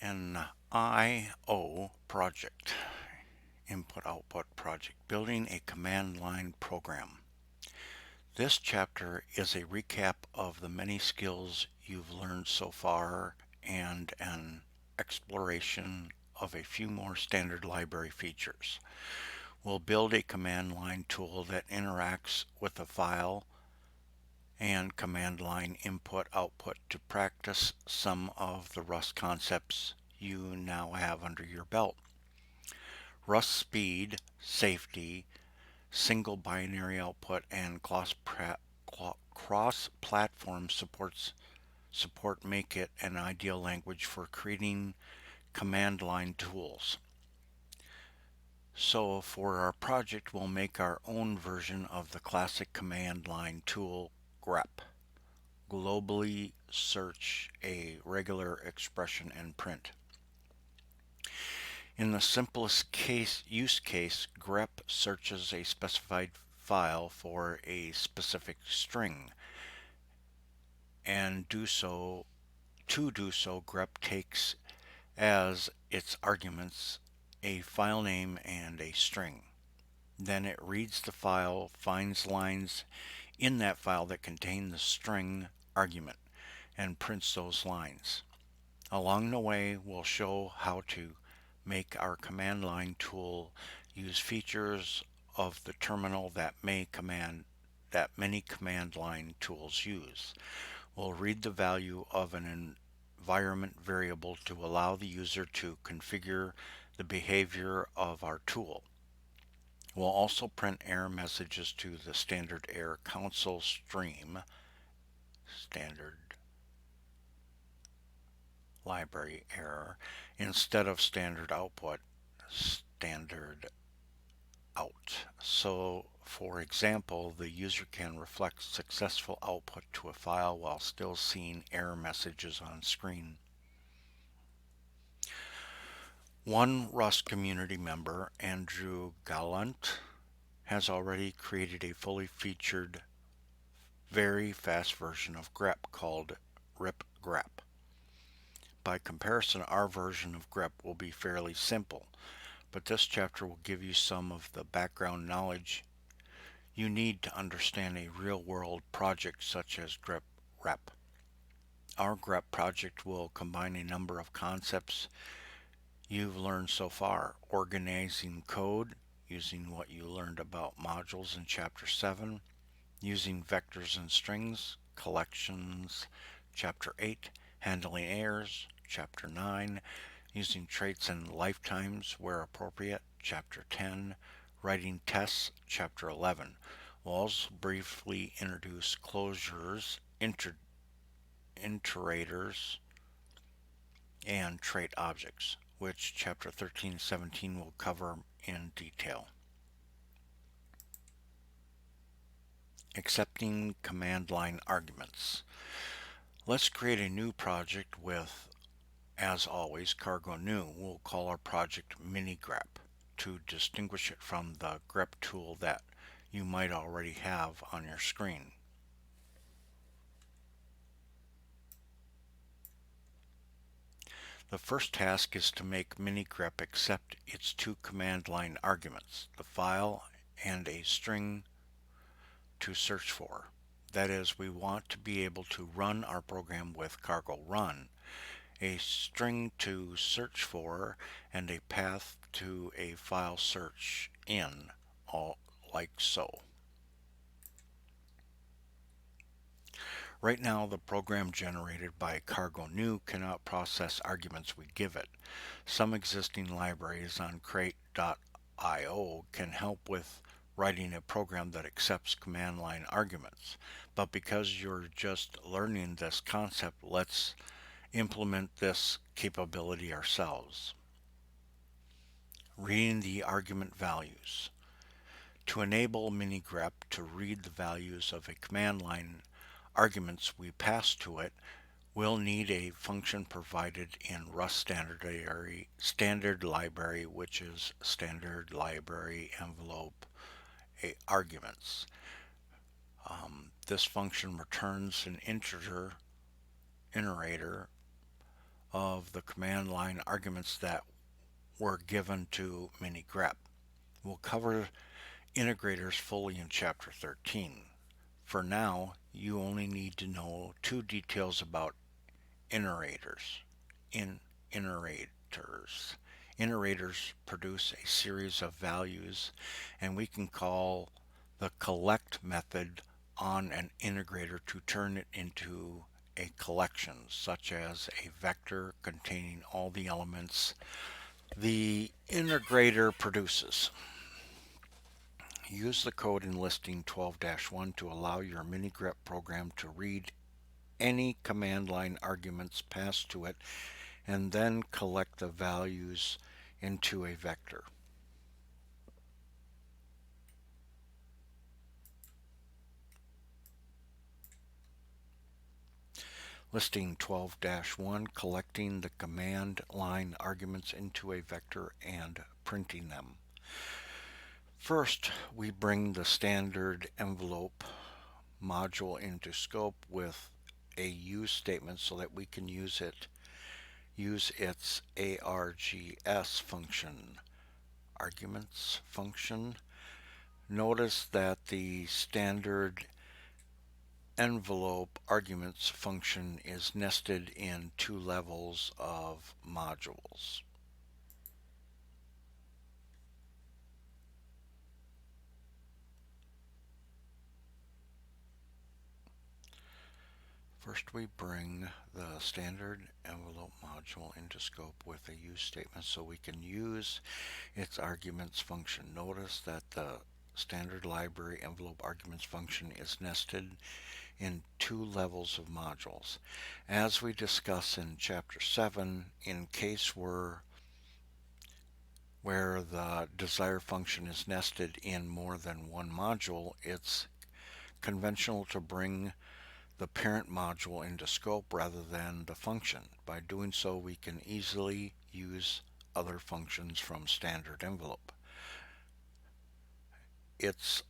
An I/O project, input-output project, building a command line program. This chapter is a recap of the many skills you've learned so far and an exploration of a few more standard library features. We'll build a command line tool that interacts with a file and command line input-output to practice some of the Rust concepts you now have under your belt. Rust speed, safety, single binary output, and cross-platform support make it an ideal language for creating command line tools. So for our project, we'll make our own version of the classic command line tool grep. Globally search a regular expression and print. In the simplest use case, grep searches a specified file for a specific string, and to do so, grep takes as its arguments a file name and a string. Then it reads the file, finds lines in that file that contain the string argument, and prints those lines. Along the way, we'll show how to make our command line tool use features of the terminal that many command line tools use. We'll read the value of an environment variable to allow the user to configure the behavior of our tool. We'll also print error messages to the standard error console stream, standard library error, instead of standard output, standard out. So for example, the user can reflect successful output to a file while still seeing error messages on screen. One Rust community member, Andrew Gallant, has already created a fully featured, very fast version of grep called ripgrep. By comparison, our version of grep will be fairly simple, but this chapter will give you some of the background knowledge you need to understand a real-world project such as grep rep. Our grep project will combine a number of concepts you've learned so far: organizing code, using what you learned about modules in Chapter 7, using vectors and strings, collections, Chapter 8, handling errors, Chapter 9, using traits and lifetimes where appropriate, Chapter 10, writing tests, Chapter 11. We'll also briefly introduce closures, iterators, and trait objects, which Chapter 13 and 17 will cover in detail. Accepting command line arguments. Let's create a new project with, as always, cargo new. We'll call our project minigrep to distinguish it from the grep tool that you might already have on your screen. The first task is to make minigrep accept its two command line arguments, the file and a string to search for. That is, we want to be able to run our program with cargo run, a string to search for, and a path to a file search in, all like so. Right now, the program generated by cargo new cannot process arguments we give it. Some existing libraries on crate.io can help with writing a program that accepts command line arguments. But because you're just learning this concept, let's implement this capability ourselves. Reading the argument values. To enable minigrep to read the values of a command line arguments we pass to it, we'll need a function provided in Rust standard library, which is standard library envelope arguments. This function returns an iterator of the command line arguments that were given to mini-grep. We'll cover integrators fully in Chapter 13. For now, you only need to know two details about iterators. In iterators. Iterators produce a series of values, and we can call the collect method on an integrator to turn it into a collection, such as a vector containing all the elements the integrator produces. Use the code in listing 12-1 to allow your mini-grep program to read any command line arguments passed to it and then collect the values into a vector. Listing 12-1, collecting the command line arguments into a vector and printing them. First, we bring the standard envelope module into scope with a use statement so that we can use its args function, arguments function. Notice that the standard envelope arguments function is nested in two levels of modules. First, we bring the standard envelope module into scope with a use statement so we can use its arguments function. Notice that the standard library envelope arguments function is nested in two levels of modules. As we discuss in Chapter 7, in case where the desired function is nested in more than one module, it's conventional to bring the parent module into scope rather than the function. By doing so, we can easily use other functions from standard envelope. It's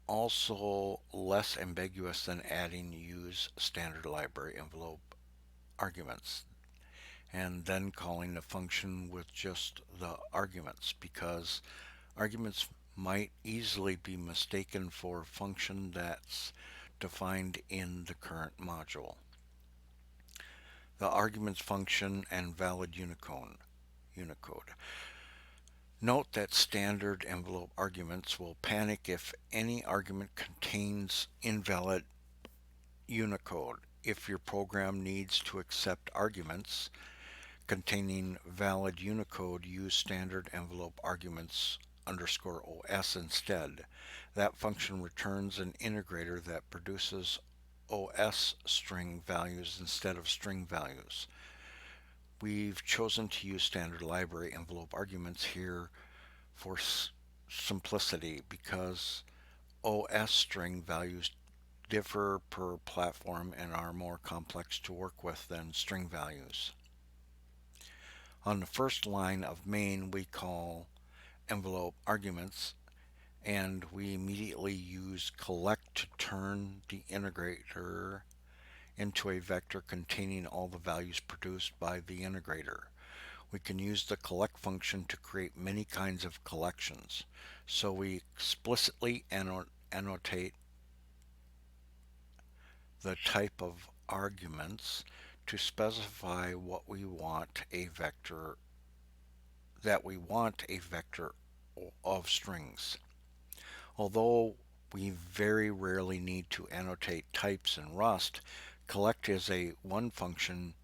also less ambiguous than adding use standard library envelope arguments and then calling the function with just the arguments, because arguments might easily be mistaken for a function that's defined in the current module. The arguments function and valid Unicode. Note that standard envelope arguments will panic if any argument contains invalid Unicode. If your program needs to accept arguments containing valid Unicode, use standard envelope arguments _OS instead. That function returns an integrator that produces OS string values instead of string values. We've chosen to use standard library envelope arguments here for simplicity because OS string values differ per platform and are more complex to work with than string values. On the first line of main, we call envelope arguments, and we immediately use collect to turn the integrator into a vector containing all the values produced by the integrator. We can use the collect function to create many kinds of collections. So we explicitly annotate the type of arguments to specify what we want a vector of strings. Although we very rarely need to annotate types in Rust, collect is one function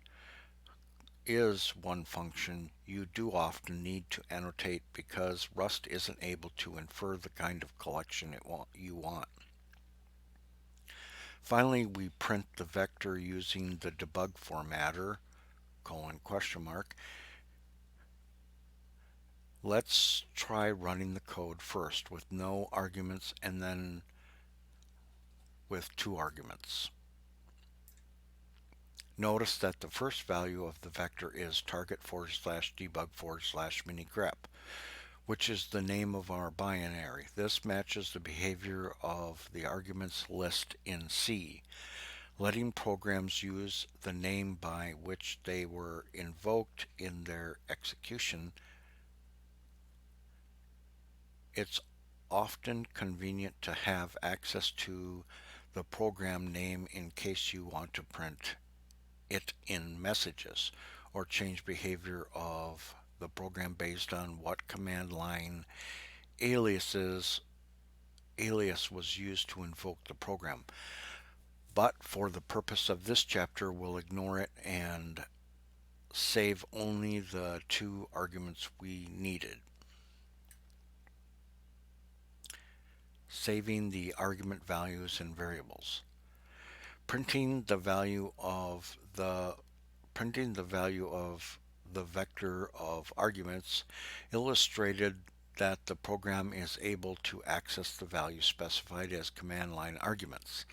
you do often need to annotate because Rust isn't able to infer the kind of collection you want. Finally, we print the vector using the debug formatter, : Let's try running the code first with no arguments and then with two arguments. Notice that the first value of the vector is target /debug /minigrep, which is the name of our binary. This matches the behavior of the arguments list in C. letting programs use the name by which they were invoked in their execution. It's often convenient to have access to the program name in case you want to print it in messages or change behavior of the program based on what command line aliases alias was used to invoke the program. But for the purpose of this chapter, we'll ignore it and save only the two arguments we needed. Saving the argument values and variables. Printing the value of the vector of arguments illustrated that the program is able to access the value specified as command line arguments.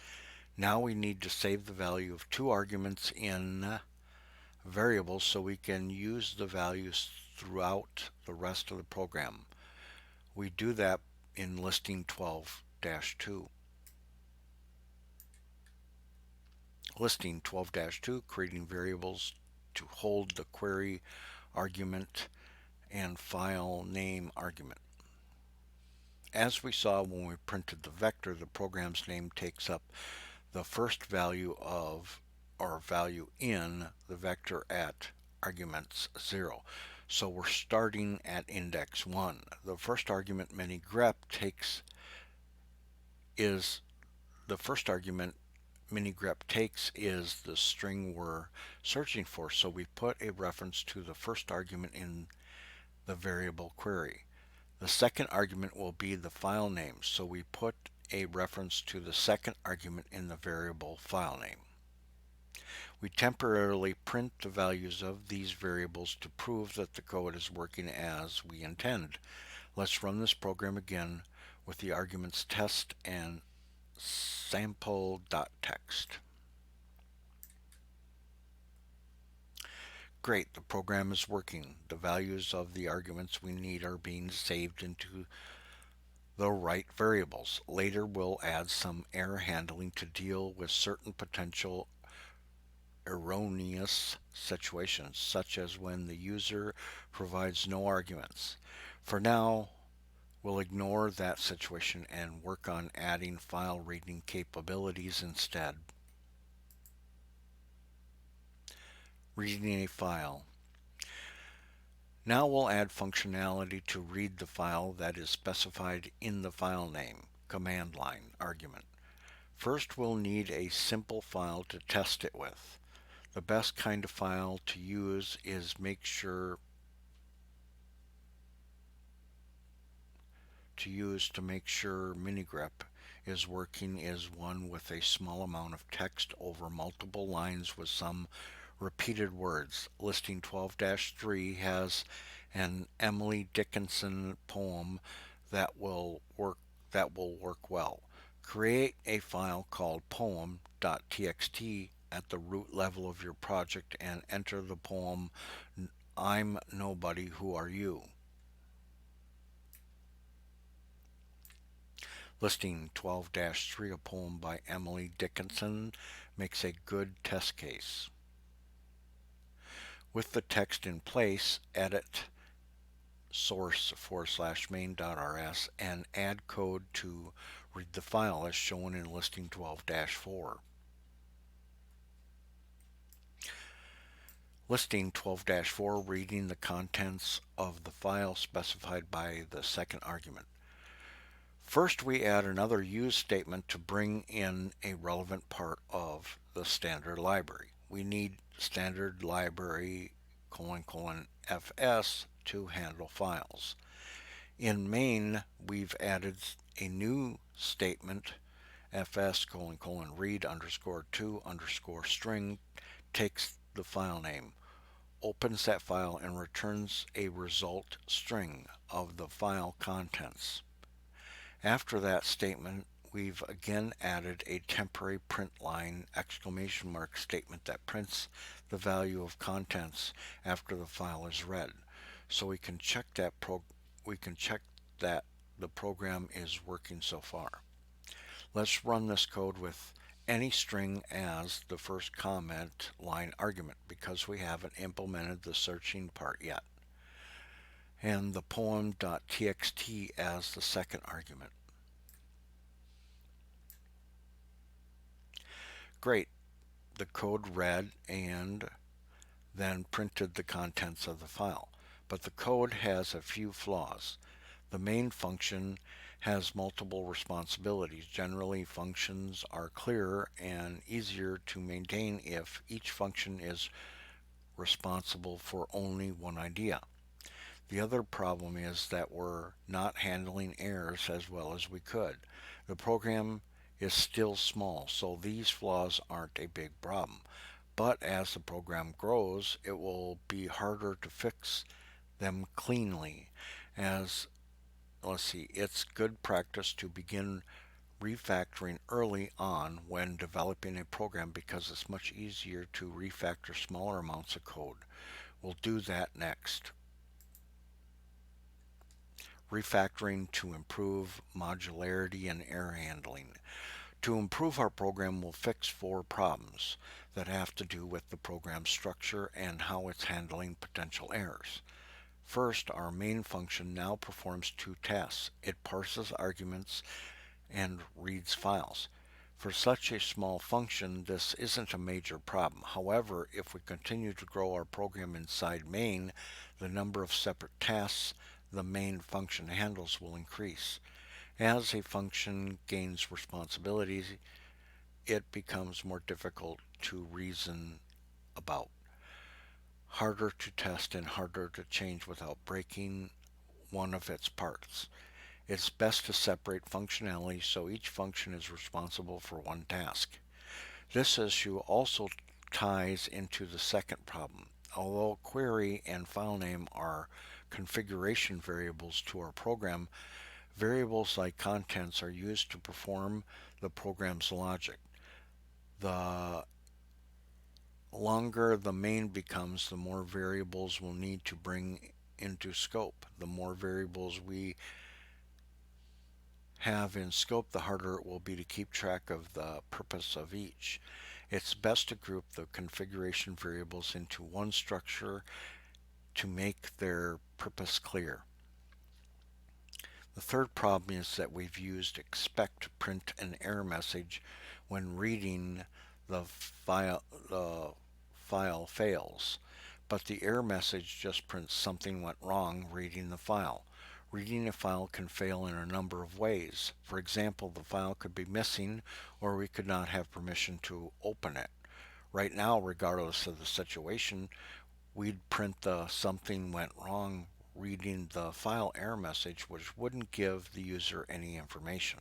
Now we need to save the value of two arguments in variables so we can use the values throughout the rest of the program. We do that in listing 12-2. Listing 12-2, creating variables to hold the query argument and file name argument. As we saw when we printed the vector, the program's name takes up the first value of or value in the vector at arguments 0. So we're starting at index 1. The first argument minigrep takes is the first argument minigrep takes is the string we're searching for. So we put a reference to the first argument in the variable query. The second argument will be the file name, so we put a reference to the second argument in the variable file name. We temporarily print the values of these variables to prove that the code is working as we intend. Let's run this program again with the arguments test and sample.txt. Great, the program is working. The values of the arguments we need are being saved into the right variables. Later we'll add some error handling to deal with certain potential erroneous situations, such as when the user provides no arguments. For now, we'll ignore that situation and work on adding file reading capabilities instead. Reading a file. Now we'll add functionality to read the file that is specified in the file name, command line argument. First, we'll need a simple file to test it with. The best kind of file to use is make sure minigrep is working is one with a small amount of text over multiple lines with some repeated words. Listing 12-3 has an Emily Dickinson poem that will work well. Create a file called poem.txt at the root level of your project and enter the poem I'm Nobody, Who Are You? Listing 12-3, a poem by Emily Dickinson, makes a good test case. With the text in place, edit source/main.rs and add code to read the file as shown in listing 12-4. Listing 12-4, reading the contents of the file specified by the second argument. First, we add another use statement to bring in a relevant part of the standard library. We need standard library : fs to handle files. In main, we've added a new statement: fs : read _to _string takes the file name, opens that file, and returns a result string of the file contents. After that statement, we've again added a temporary print line ! statement that prints the value of contents after the file is read, so we can check that the program is working so far. Let's run this code with any string as the first comment line argument because we haven't implemented the searching part yet, and the poem.txt as the second argument. Great. The code read and then printed the contents of the file. But the code has a few flaws. The main function has multiple responsibilities. Generally, functions are clearer and easier to maintain if each function is responsible for only one idea. The other problem is that we're not handling errors as well as we could. The program is still small, so these flaws aren't a big problem. But as the program grows, it will be harder to fix them cleanly. As let's see, it's good practice to begin refactoring early on when developing a program because it's much easier to refactor smaller amounts of code. We'll do that next. Refactoring to improve modularity and error handling. To improve our program, we'll fix four problems that have to do with the program structure and how it's handling potential errors. First, our main function now performs two tasks. It parses arguments and reads files. For such a small function, this isn't a major problem. However, if we continue to grow our program inside main, the number of separate tasks the main function handles will increase. As a function gains responsibilities, it becomes more difficult to reason about, harder to test, and harder to change without breaking one of its parts. It's best to separate functionality so each function is responsible for one task. This issue also ties into the second problem. Although query and file name are configuration variables to our program, variables like contents are used to perform the program's logic. The longer the main becomes, the more variables we'll need to bring into scope. The more variables we have in scope, the harder it will be to keep track of the purpose of each. It's best to group the configuration variables into one structure to make their purpose clear. The third problem is that we've used expect to print an error message when reading the file, fails, but the error message just prints something went wrong reading the file. Reading a file can fail in a number of ways. For example, the file could be missing or we could not have permission to open it. Right now, regardless of the situation, we'd print the something went wrong reading the file error message, which wouldn't give the user any information.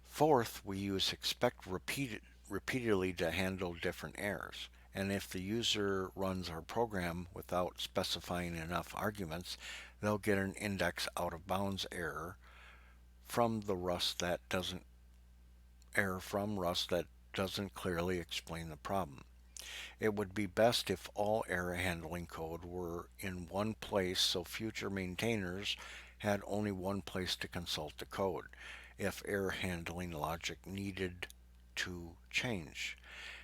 Fourth, we use expect repeatedly to handle different errors. And if the user runs our program without specifying enough arguments, they'll get an index out of bounds from the Rust that doesn't clearly explain the problem. It would be best if all error handling code were in one place so future maintainers had only one place to consult the code if error handling logic needed to change.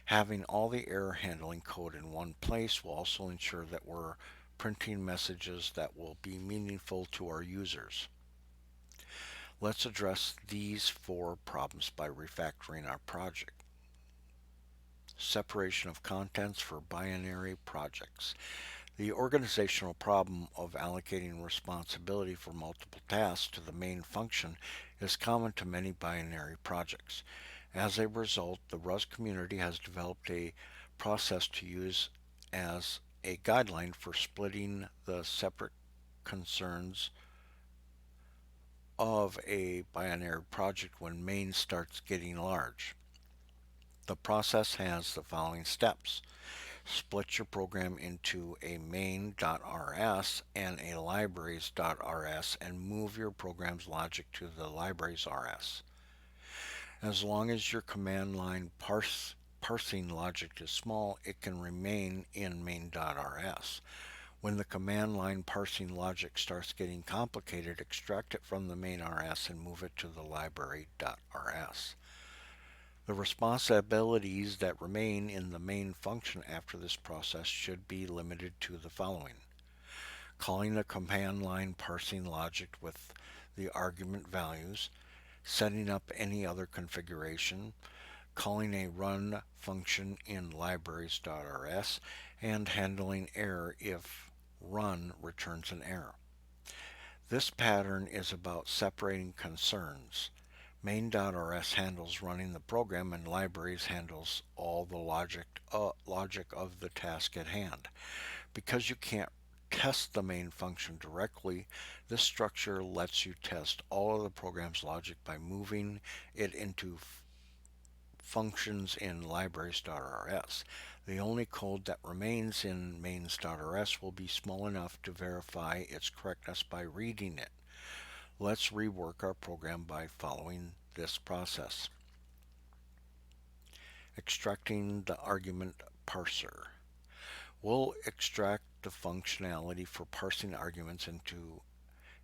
Having all the error handling code in one place will also ensure that we're printing messages that will be meaningful to our users. Let's address these four problems by refactoring our project. Separation of contents for binary projects. The organizational problem of allocating responsibility for multiple tasks to the main function is common to many binary projects. As a result, the Rust community has developed a process to use as a guideline for splitting the separate concerns of a binary project when main starts getting large. The process has the following steps. Split your program into a main.rs and a libraries.rs and move your program's logic to the libraries.rs. As long as your command line parsing logic is small, it can remain in main.rs. When the command line parsing logic starts getting complicated, extract it from the main.rs and move it to the library.rs. The responsibilities that remain in the main function after this process should be limited to the following: calling the command line parsing logic with the argument values, setting up any other configuration, calling a run function in libraries.rs, and handling error if run returns an error. This pattern is about separating concerns. Main.rs handles running the program and libraries handles all the logic of the task at hand. Because you can't test the main function directly, this structure lets you test all of the program's logic by moving it into functions in libraries.rs. The only code that remains in mains.rs will be small enough to verify its correctness by reading it. Let's rework our program by following this process. Extracting the argument parser. We'll extract the functionality for parsing arguments into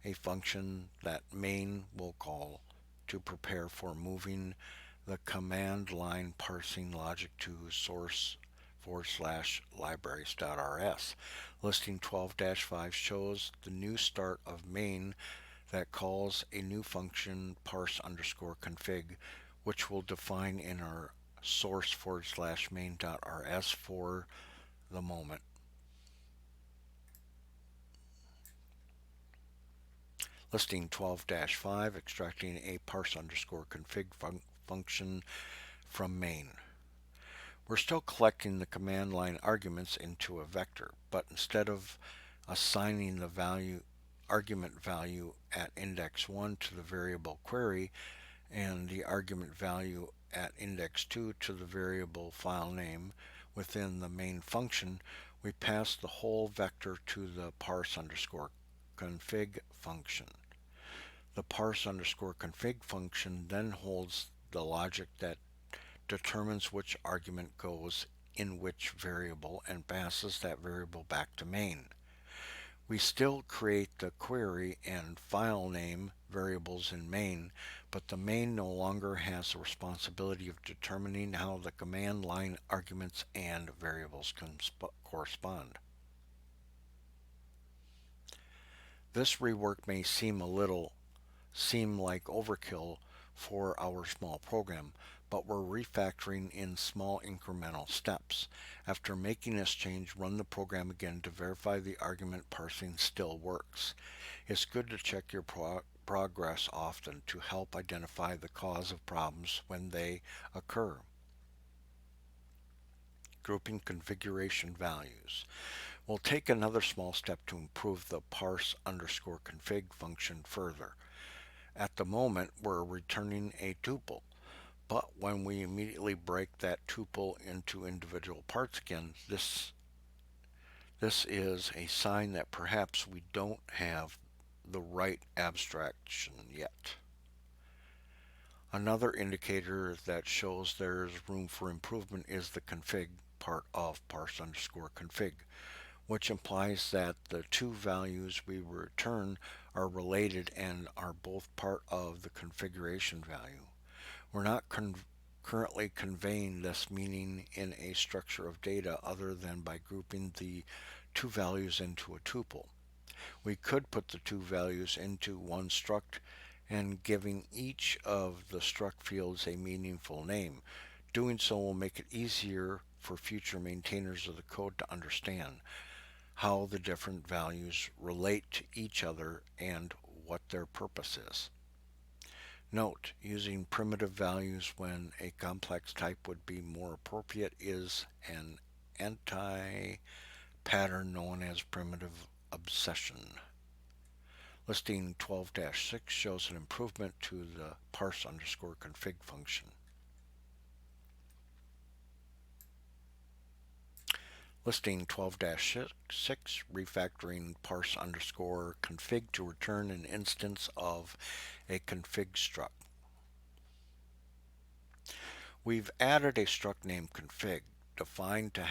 a function that main will call to prepare for moving the command line parsing logic to source/libraries.rs. Listing 12-5 shows the new start of main that calls a new function parse_config, which we'll define in our source/main.rs for the moment. Listing 12-5, extracting a parse_config function from main. We're still collecting the command line arguments into a vector, but instead of assigning the argument value at index 1 to the variable query and the argument value at index 2 to the variable file name within the main function, we pass the whole vector to the parse_config function. The parse_config function then holds the logic that determines which argument goes in which variable and passes that variable back to main. We still create the query and file name variables in main, but the main no longer has the responsibility of determining how the command line arguments and variables correspond. This rework may seem like overkill for our small program, but we're refactoring in small incremental steps. After making this change, run the program again to verify the argument parsing still works. It's good to check your progress often to help identify the cause of problems when they occur. Grouping configuration values. We'll take another small step to improve the parse_config function further. At the moment, we're returning a tuple, but when we immediately break that tuple into individual parts again, this is a sign that perhaps we don't have the right abstraction yet. Another indicator that shows there's room for improvement is the config part of parse_config, which implies that the two values we return are related and are both part of the configuration value. We're not currently conveying this meaning in a structure of data other than by grouping the two values into a tuple. We could put the two values into one struct and giving each of the struct fields a meaningful name. Doing so will make it easier for future maintainers of the code to understand how the different values relate to each other and what their purpose is. Note, using primitive values when a complex type would be more appropriate is an anti-pattern known as primitive obsession. Listing 12-6 shows an improvement to the parse_config function. Listing 12-6, refactoring parse_config to return an instance of a config struct. We've added a struct named config, defined to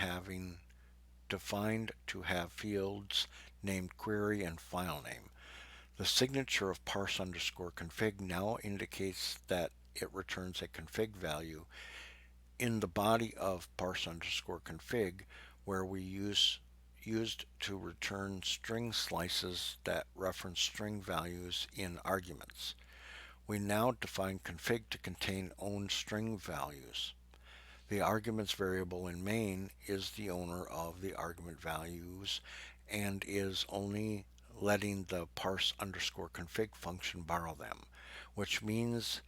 have fields named query and file name. The signature of parse_config now indicates that it returns a config value in the body of parse underscore config, where we used to return string slices that reference string values in arguments. We now define config to contain own string values. The arguments variable in main is the owner of the argument values and is only letting the parse underscore config function borrow them, which means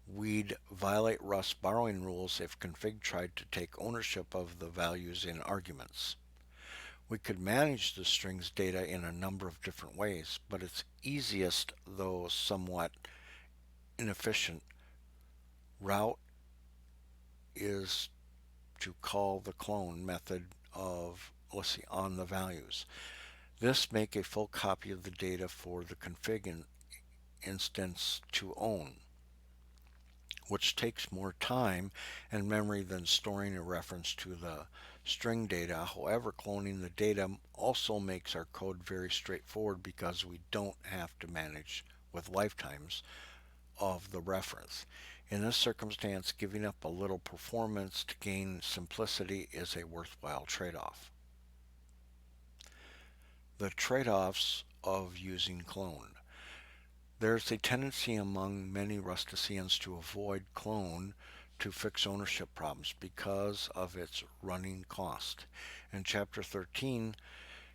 we'd violate Rust's borrowing rules if config tried to take ownership of the values in arguments. We could manage the strings data in a number of different ways, but its easiest, though somewhat inefficient, route is to call the clone method of, let's see, on the values. This make a full copy of the data for the config instance to own, which takes more time and memory than storing a reference to the string data. However, cloning the data also makes our code very straightforward because we don't have to manage with lifetimes of the reference. In this circumstance, giving up a little performance to gain simplicity is a worthwhile trade-off. The trade-offs of using clone. There's a tendency among many Rusticians to avoid clone to fix ownership problems because of its running cost. In Chapter 13,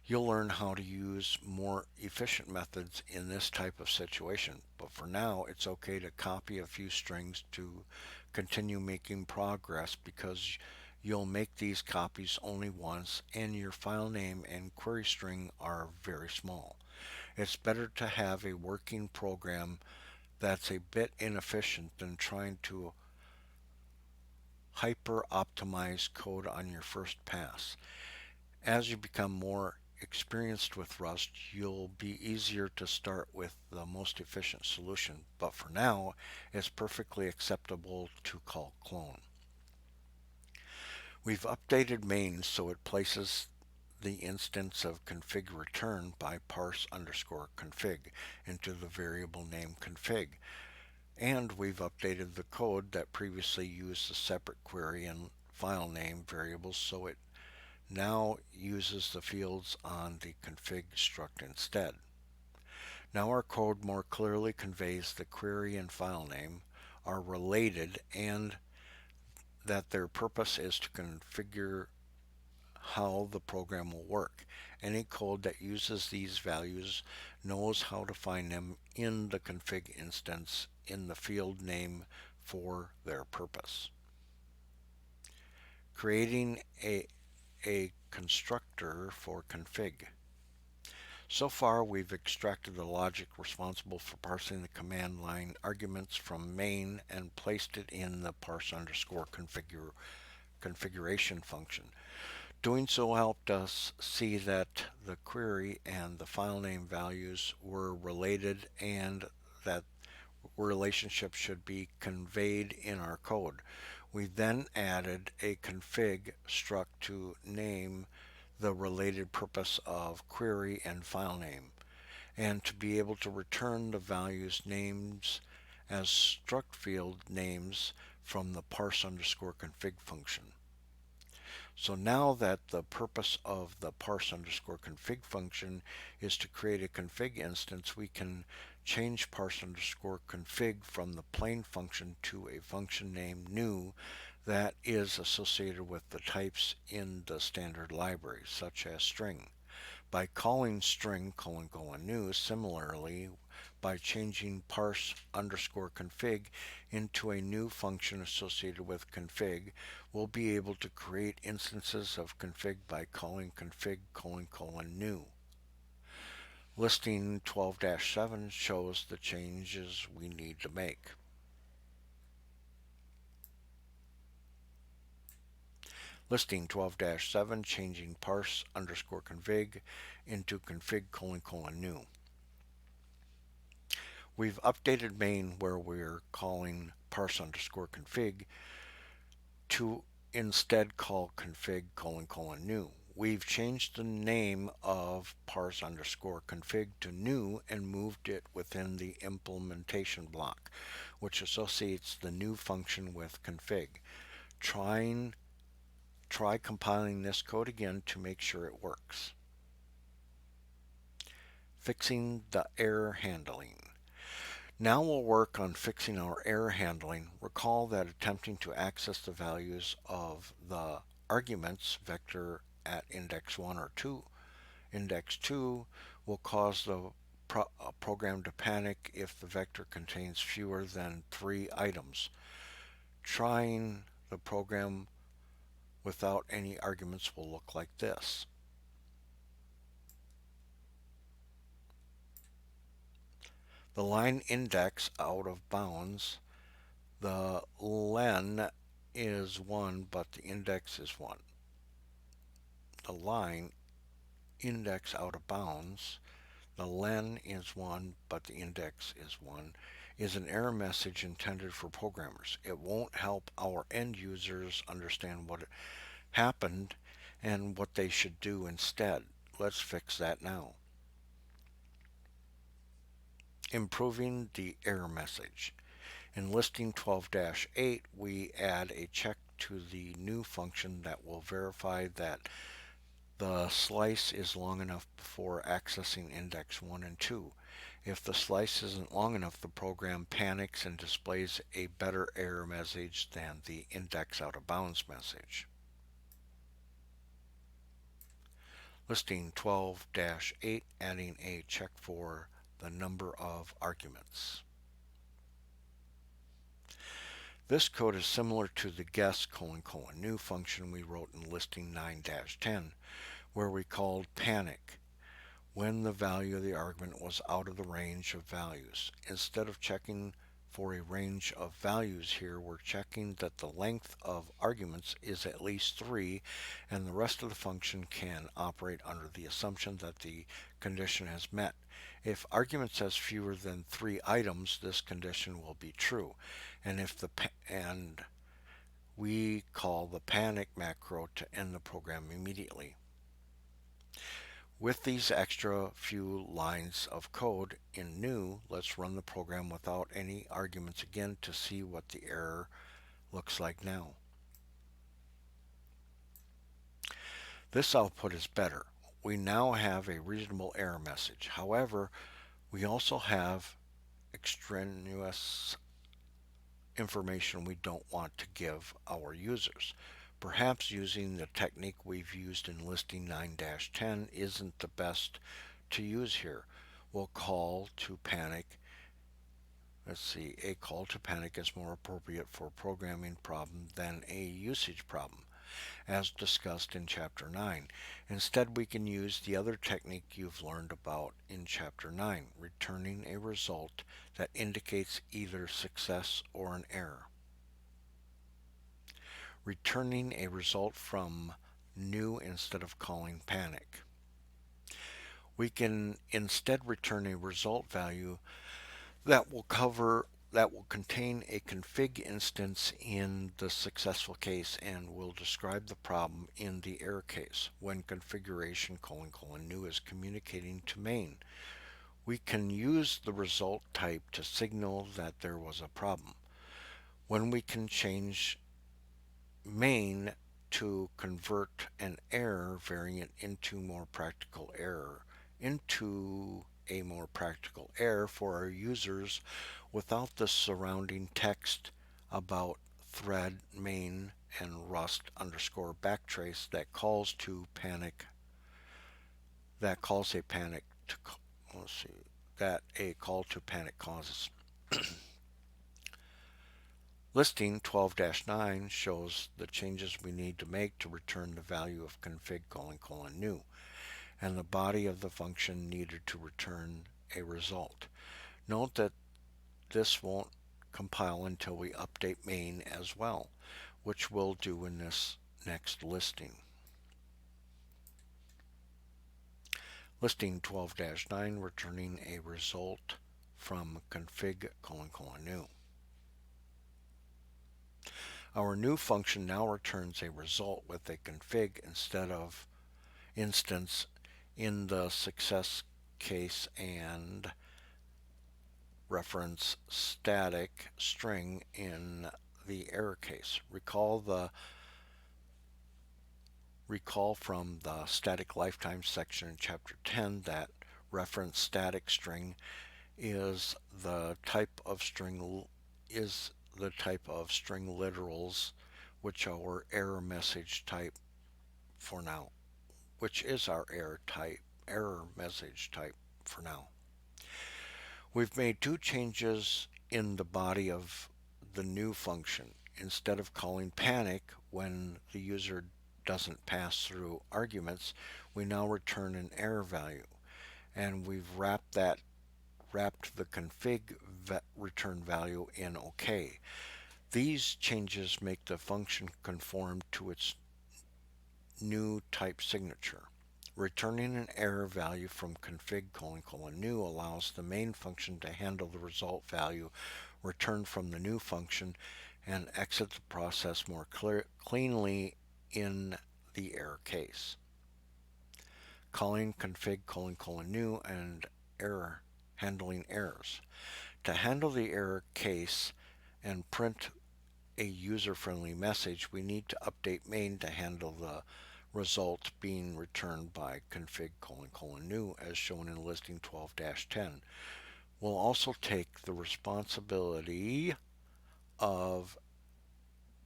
you'll learn how to use more efficient methods in this type of situation, but for now it's okay to copy a few strings to continue making progress because you'll make these copies only once and your file name and query string are very small. It's better to have a working program that's a bit inefficient than trying to hyper optimize code on your first pass. As you become more experienced with Rust, you'll be easier to start with the most efficient solution, but for now, it's perfectly acceptable to call clone. We've updated main so it places the instance of config return by parse underscore config into the variable name config. And we've updated the code that previously used the separate query and file name variables so it now uses the fields on the config struct instead. Now our code more clearly conveys the query and file name are related and that their purpose is to configure how the program will work. Any code that uses these values knows how to find them in the config instance in the field name for their purpose. Creating a constructor for config. So far, we've extracted the logic responsible for parsing the command line arguments from main and placed it in the parse underscore configuration function. Doing so helped us see that the query and the file name values were related and that relationship should be conveyed in our code. We then added a config struct to name the related purpose of query and file name, and to be able to return the values names as struct field names from the parse underscore config function. So now that the purpose of the parse underscore config function is to create a config instance, we can change parse underscore config from the plain function to a function named new that is associated with the types in the standard library, such as string. By calling string : new, similarly, by changing parse underscore config into a new function associated with config, we'll be able to create instances of config by calling config : new. Listing 12-7 shows the changes we need to make. Listing 12-7, changing parse underscore config into config : new. We've updated main where we're calling parse underscore config to instead call config : new. we've changed the name of parse underscore config to new and moved it within the implementation block, which associates the new function with config. Try compiling this code again to make sure it works. Fixing the error handling. Now we'll work on fixing our error handling. Recall that attempting to access the values of the arguments vector at index 1 or 2, index 2 will cause the program to panic if the vector contains fewer than 3 items. Trying the program without any arguments will look like this. The line index out of bounds, the len is 1 but the index is 1. The line index out of bounds, the len is 1 but the index is 1, is an error message intended for programmers. It won't help our end users understand what happened and what they should do instead. Let's fix that now. Improving the error message. In listing 12-8, we add a check to the new function that will verify that the slice is long enough before accessing index 1 and 2. If the slice isn't long enough, the program panics and displays a better error message than the index out of bounds message. Listing 12-8, adding a check for the number of arguments. This code is similar to the guess : new function we wrote in listing 9-10, where we called panic when the value of the argument was out of the range of values. Instead of checking for a range of values here, we're checking that the length of arguments is at least 3, and the rest of the function can operate under the assumption that the condition has met. If arguments has fewer than 3 items, this condition will be true, and we call the panic macro to end the program immediately. With these extra few lines of code in new, let's run the program without any arguments again to see what the error looks like now. This output is better. We now have a reasonable error message. However, we also have extraneous information we don't want to give our users. Perhaps using the technique we've used in listing 9-10 isn't the best to use here. We'll call to panic. A call to panic is more appropriate for a programming problem than a usage problem, as discussed in Chapter 9. Instead, we can use the other technique you've learned about in Chapter 9, returning a result that indicates either success or an error. Returning a result from new instead of calling panic. We can instead return a result value that will contain a config instance in the successful case and will describe the problem in the error case when configuration : new is communicating to main. We can use the result type to signal that there was a problem. When we can change main to convert an error variant into a more practical error for our users without the surrounding text about thread main and rust underscore backtrace that calls a panic causes. Listing 12-9 shows the changes we need to make to return the value of config : new and the body of the function needed to return a result. Note that this won't compile until we update main as well, which we'll do in this next listing. Listing 12-9, returning a result from config : new. Our new function now returns a result with a config instead of instance in the success case and reference static string in the error case. Recall from the static lifetime section in chapter 10 that reference static string is the type of string literals which our error message type for now, which is our error message type for now. We've made two changes in the body of the new function. Instead of calling panic when the user doesn't pass through arguments, we now return an error value. And we've wrapped the config return value in OK. These changes make the function conform to its new type signature. Returning an error value from config : new allows the main function to handle the result value returned from the new function and exit the process more cleanly in the error case. Calling config : new and handling errors. To handle the error case and print a user-friendly message, we need to update main to handle the result being returned by config : new as shown in listing 12-10. We'll also take the responsibility of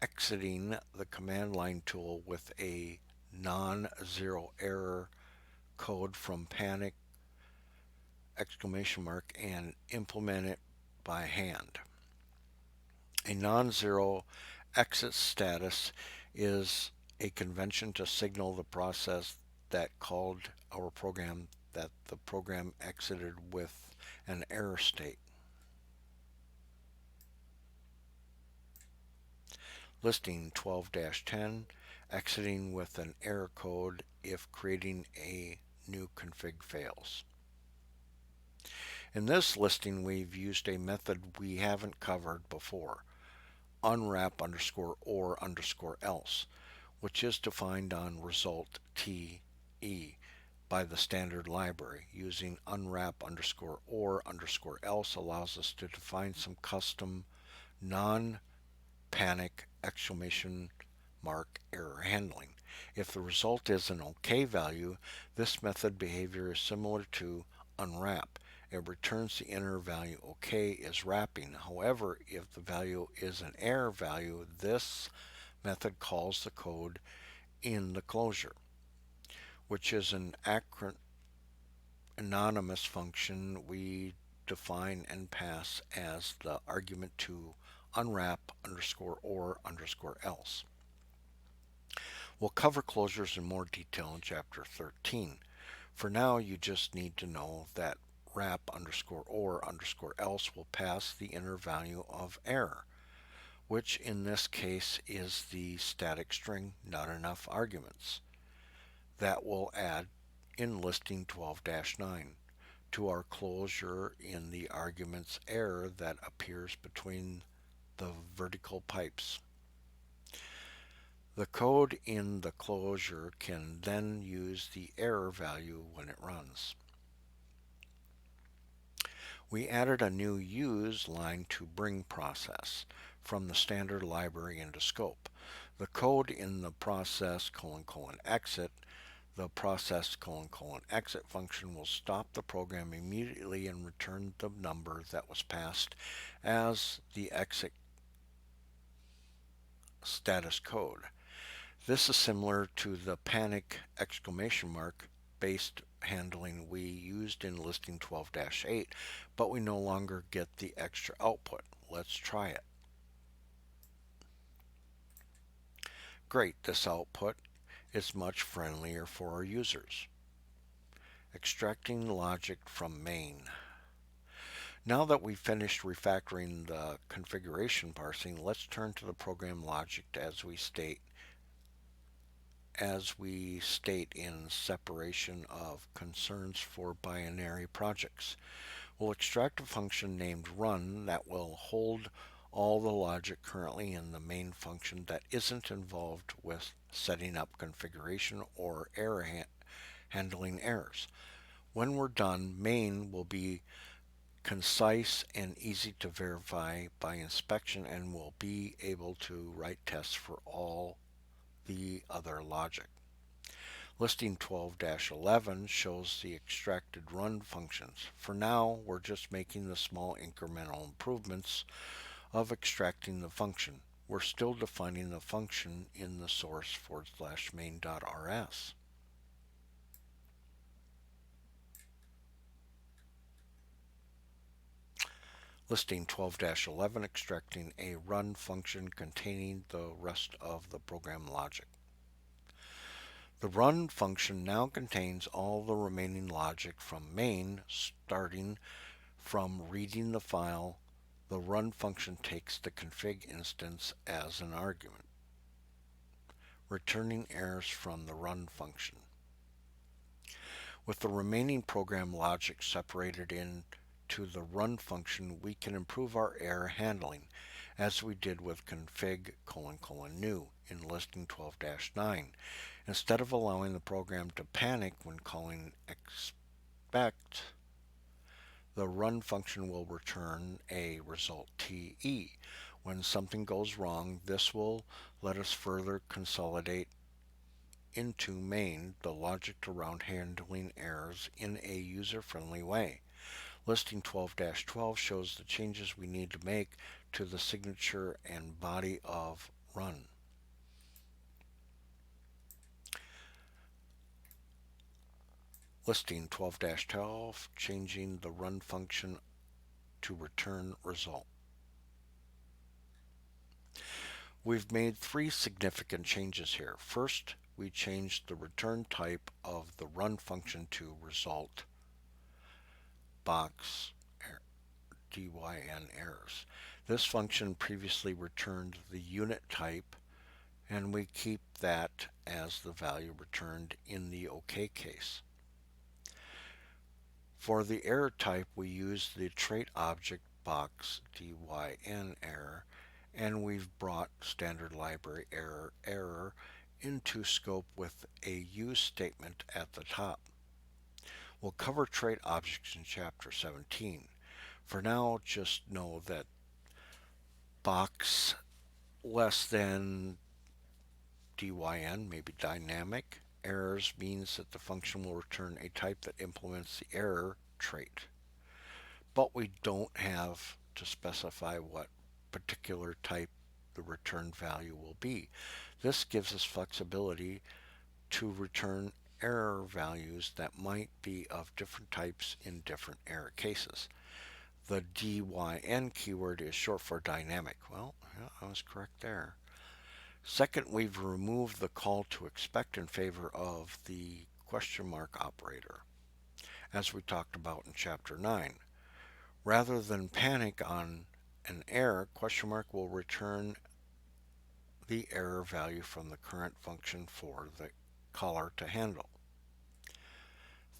exiting the command line tool with a non-zero error code from panic ! And implement it by hand. A non-zero exit status is a convention to signal the process that called our program that the program exited with an error state. Listing 12-10, exiting with an error code if creating a new config fails. In this listing, we've used a method we haven't covered before, unwrap _or else, which is defined on result TE by the standard library. Using unwrap _or else allows us to define some custom non-panic ! Error handling. If the result is an OK value, this method behavior is similar to unwrap. It returns the inner value OK is wrapping. However, if the value is an error value, this method calls the code in the closure, which is an anonymous function we define and pass as the argument to unwrap _or else. We'll cover closures in more detail in chapter 13. For now, you just need to know that wrap _or else will pass the inner value of error, which in this case is the static string not enough arguments. That will add in listing 12-9 to our closure in the arguments error that appears between the vertical pipes. The code in the closure can then use the error value when it runs. We added a new use line to bring process from the standard library into scope. The code in the process : exit, the process : exit function will stop the program immediately and return the number that was passed as the exit status code. This is similar to the panic ! based handling we used in listing 12-8, but we no longer get the extra output. Let's try it. Great, this output is much friendlier for our users. Extracting logic from main. Now that we've finished refactoring the configuration parsing, let's turn to the program logic as we state in separation of concerns for binary projects. We'll extract a function named run that will hold all the logic currently in the main function that isn't involved with setting up configuration or handling errors. When we're done, main will be concise and easy to verify by inspection and will be able to write tests for all the other logic. Listing 12-11 shows the extracted run functions. For now, we're just making the small incremental improvements of extracting the function. We're still defining the function in the source /main.rs. Listing 12-11 extracting a run function containing the rest of the program logic. The run function now contains all the remaining logic from main, starting from reading the file. The run function takes the config instance as an argument, returning errors from the run function. With the remaining program logic separated into the run function, we can improve our error handling, as we did with config::new in listing 12-9. Instead of allowing the program to panic when calling expect, the run function will return a result TE. When something goes wrong, this will let us further consolidate into main the logic around handling errors in a user-friendly way. Listing 12-12 shows the changes we need to make to the signature and body of run. Listing 12-12, changing the run function to return result. We've made three significant changes here. First, we changed the return type of the run function to result box dyn errors. This function previously returned the unit type, and we keep that as the value returned in the OK case. For the error type, we use the trait object box dyn error, and we've brought standard library error into scope with a use statement at the top. We'll cover trait objects in chapter 17. For now, just know that box less than dyn, maybe dynamic, errors means that the function will return a type that implements the error trait. But we don't have to specify what particular type the return value will be. This gives us flexibility to return error values that might be of different types in different error cases. The dyn keyword is short for dynamic. Well, yeah, I was correct there. Second, we've removed the call to expect in favor of the question mark operator, as we talked about in chapter 9. Rather than panic on an error, question mark will return the error value from the current function for the caller to handle.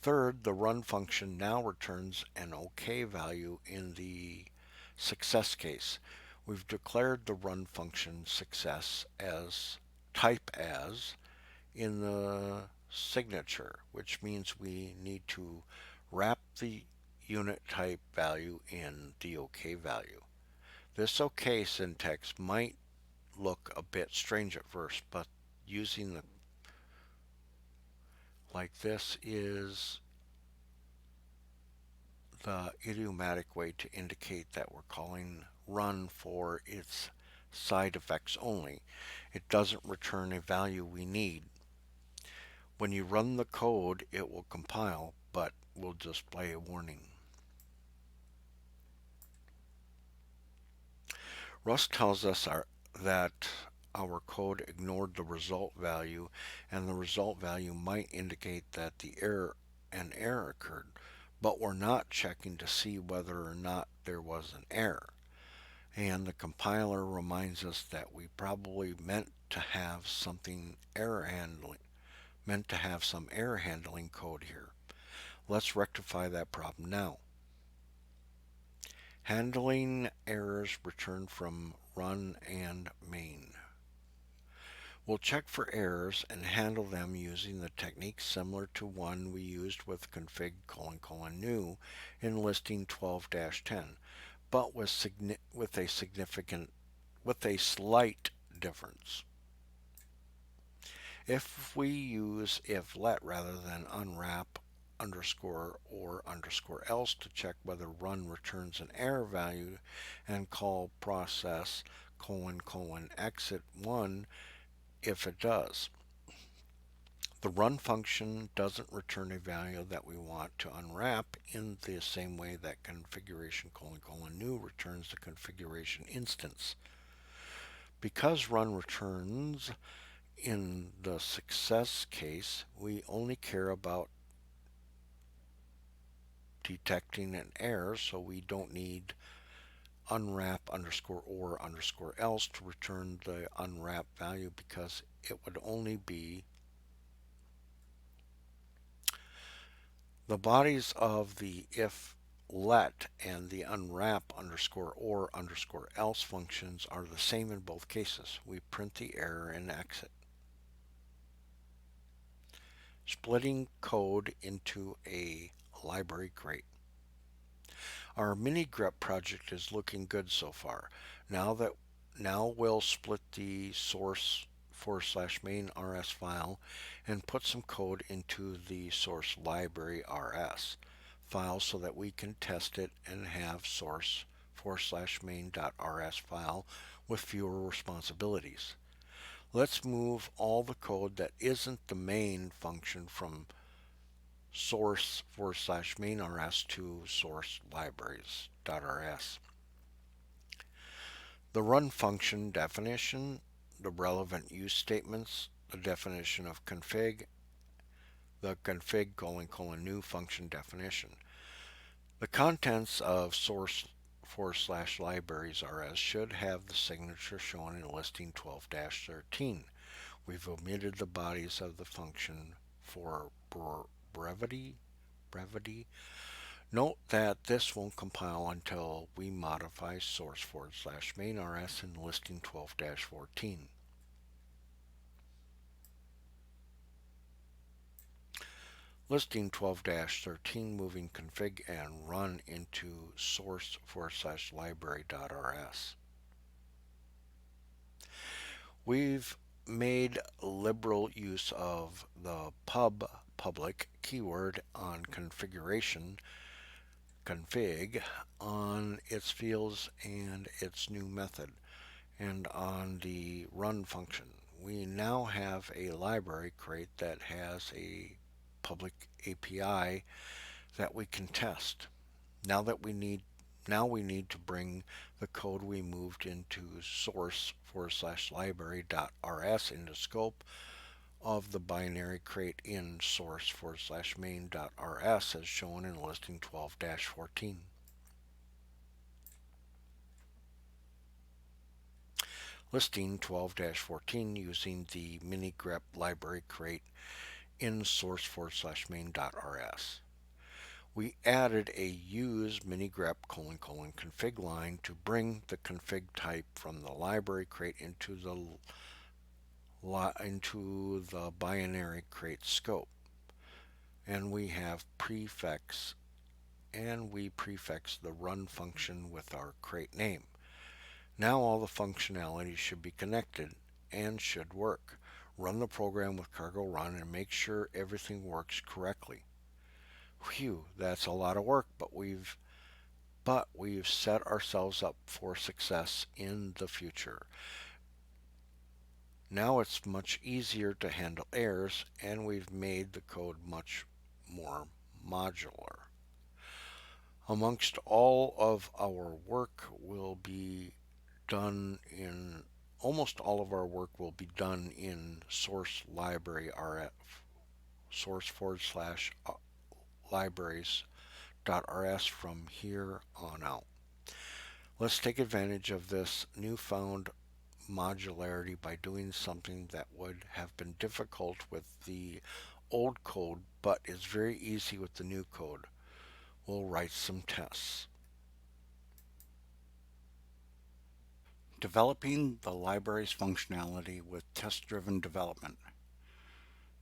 Third, the run function now returns an OK value in the success case. We've declared the run function success as type as in the signature, which means we need to wrap the unit type value in the OK value. This OK syntax might look a bit strange at first, but using the like this is the idiomatic way to indicate that we're calling run for its side effects only. It doesn't return a value we need. When you run the code, it will compile, but will display a warning. Rust tells us that our code ignored the result value, and the result value might indicate that an error occurred, but we're not checking to see whether or not there was an error. And the compiler reminds us that we probably meant to have some error handling code here. Let's rectify that problem now. Handling errors returned from run and main. We'll check for errors and handle them using the technique similar to one we used with config new in listing 12-10, but with a slight difference. If we use if let rather than unwrap underscore or underscore else to check whether run returns an error value and call process exit 1 if it does. The run function doesn't return a value that we want to unwrap in the same way that configuration new returns the configuration instance. Because run returns in the success case, we only care about detecting an error, so we don't need unwrap underscore or underscore else to return the unwrap value because it would only be the bodies of the if let and the unwrap underscore or underscore else functions are the same in both cases. We print the error and exit. Splitting code into a library crate. Our mini grep project is looking good so far. Now we'll split the source /main rs file and put some code into the source library rs file so that we can test it and have source /main.rs file with fewer responsibilities. Let's move all the code that isn't the main function from source /main rs to source libraries.rs. The run function definition, the relevant use statements, the definition of config, the config new function definition. The contents of source /libraries.rs should have the signature shown in listing 12-13. We've omitted the bodies of the function for brevity. Note that this won't compile until we modify source /main rs in listing 12-14. Listing 12-13 moving config and run into source /library.rs. We've made liberal use of the public keyword on configuration config on its fields and its new method, and on the run function. We now have a library crate that has a public API that we can test. Now we need to bring the code we moved into source /library.rs into scope of the binary crate in source /main.rs as shown in listing 12-14. Listing 12-14 using the mini grep library crate in source /main.rs. We added a use mini grep : config line to bring the config type from the library crate into the binary crate scope. And we prefix the run function with our crate name. Now all the functionality should be connected and should work. Run the program with cargo run and make sure everything works correctly. Phew, that's a lot of work, but we've set ourselves up for success in the future. Now it's much easier to handle errors, and we've made the code much more modular. Amongst all of our work will be done in almost all of our work will be done in source library RF source /libraries.rs from here on out. Let's take advantage of this newfound modularity by doing something that would have been difficult with the old code but is very easy with the new code. We'll write some tests. Developing the library's functionality with test-driven development.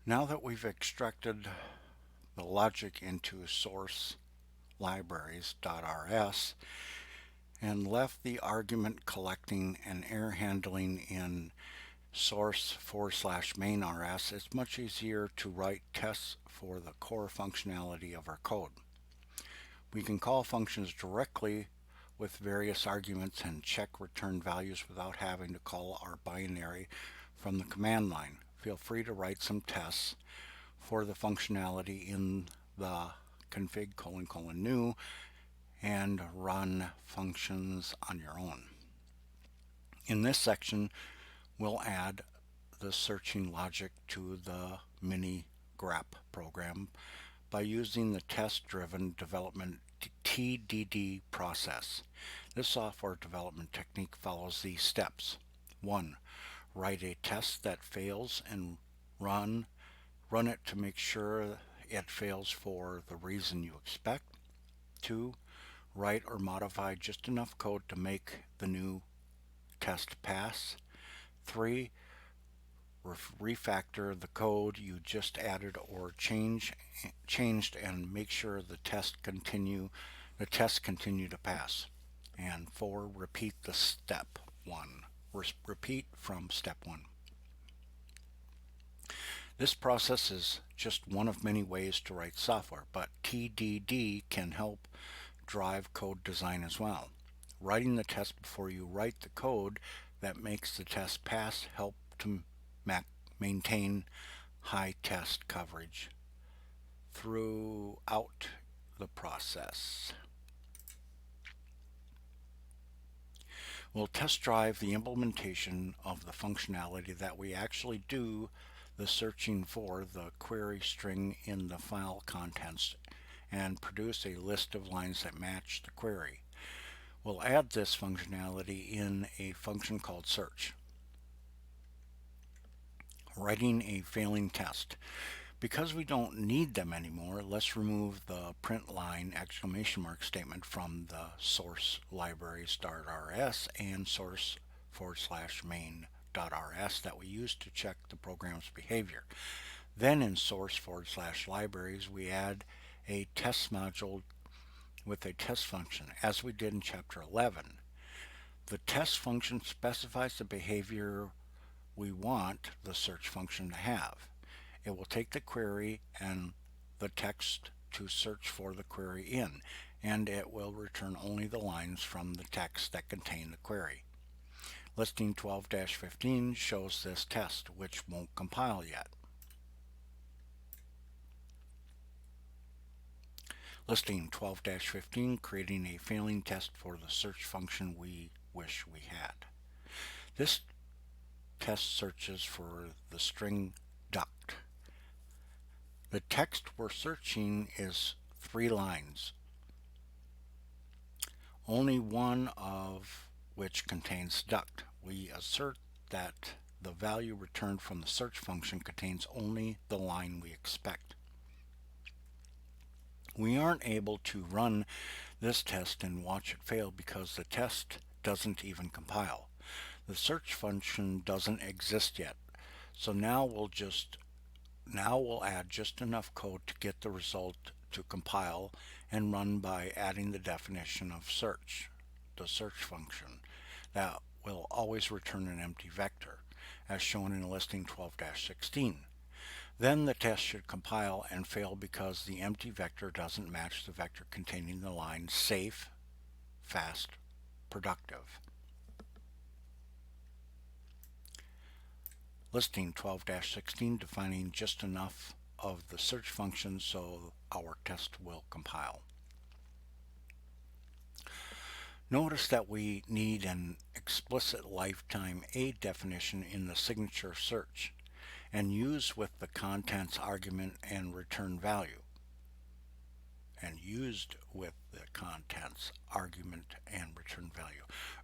Now that we've extracted the logic into source libraries.rs and left the argument collecting and error handling in source/main.rs, it's much easier to write tests for the core functionality of our code. We can call functions directly with various arguments and check return values without having to call our binary from the command line. Feel free to write some tests for the functionality in the config::new and run functions on your own. In this section, we'll add the searching logic to the mini grep program by using the test-driven development TDD process. This software development technique follows these steps. 1. Write a test that fails and run it to make sure it fails for the reason you expect. 2. Write or modify just enough code to make the new test pass. 3. Refactor the code you just added or changed and make sure the tests continue to pass. And 4. Repeat the step 1. Repeat from step 1. This process is just one of many ways to write software, but TDD can help drive code design as well. Writing the test before you write the code that makes the test pass help to maintain high test coverage throughout the process. We'll test drive the implementation of the functionality that we actually do the searching for the query string in the file contents and produce a list of lines that match the query. We'll add this functionality in a function called search. Writing a failing test. Because we don't need them anymore, let's remove the print line ! Statement from the source libraries.rs and source/main.rs that we use to check the program's behavior. Then in source/libraries we add a test module with a test function, as we did in chapter 11. The test function specifies the behavior we want the search function to have. It will take the query and the text to search for the query in, and it will return only the lines from the text that contain the query. Listing 12-15 shows this test, which won't compile yet. Listing 12-15, creating a failing test for the search function we wish we had. This test searches for the string duct. The text we're searching is 3 lines, only one of which contains duct. We assert that the value returned from the search function contains only the line we expect. We aren't able to run this test and watch it fail because the test doesn't even compile. The search function doesn't exist yet, so now we'll add just enough code to get the result to compile and run by adding the definition of search, the search function, that will always return an empty vector, as shown in listing 12-16. Then the test should compile and fail because the empty vector doesn't match the vector containing the line safe, fast, productive. Listing 12-16, defining just enough of the search function so our test will compile. Notice that we need an explicit lifetime aid definition in the signature search and use with the contents argument and return value.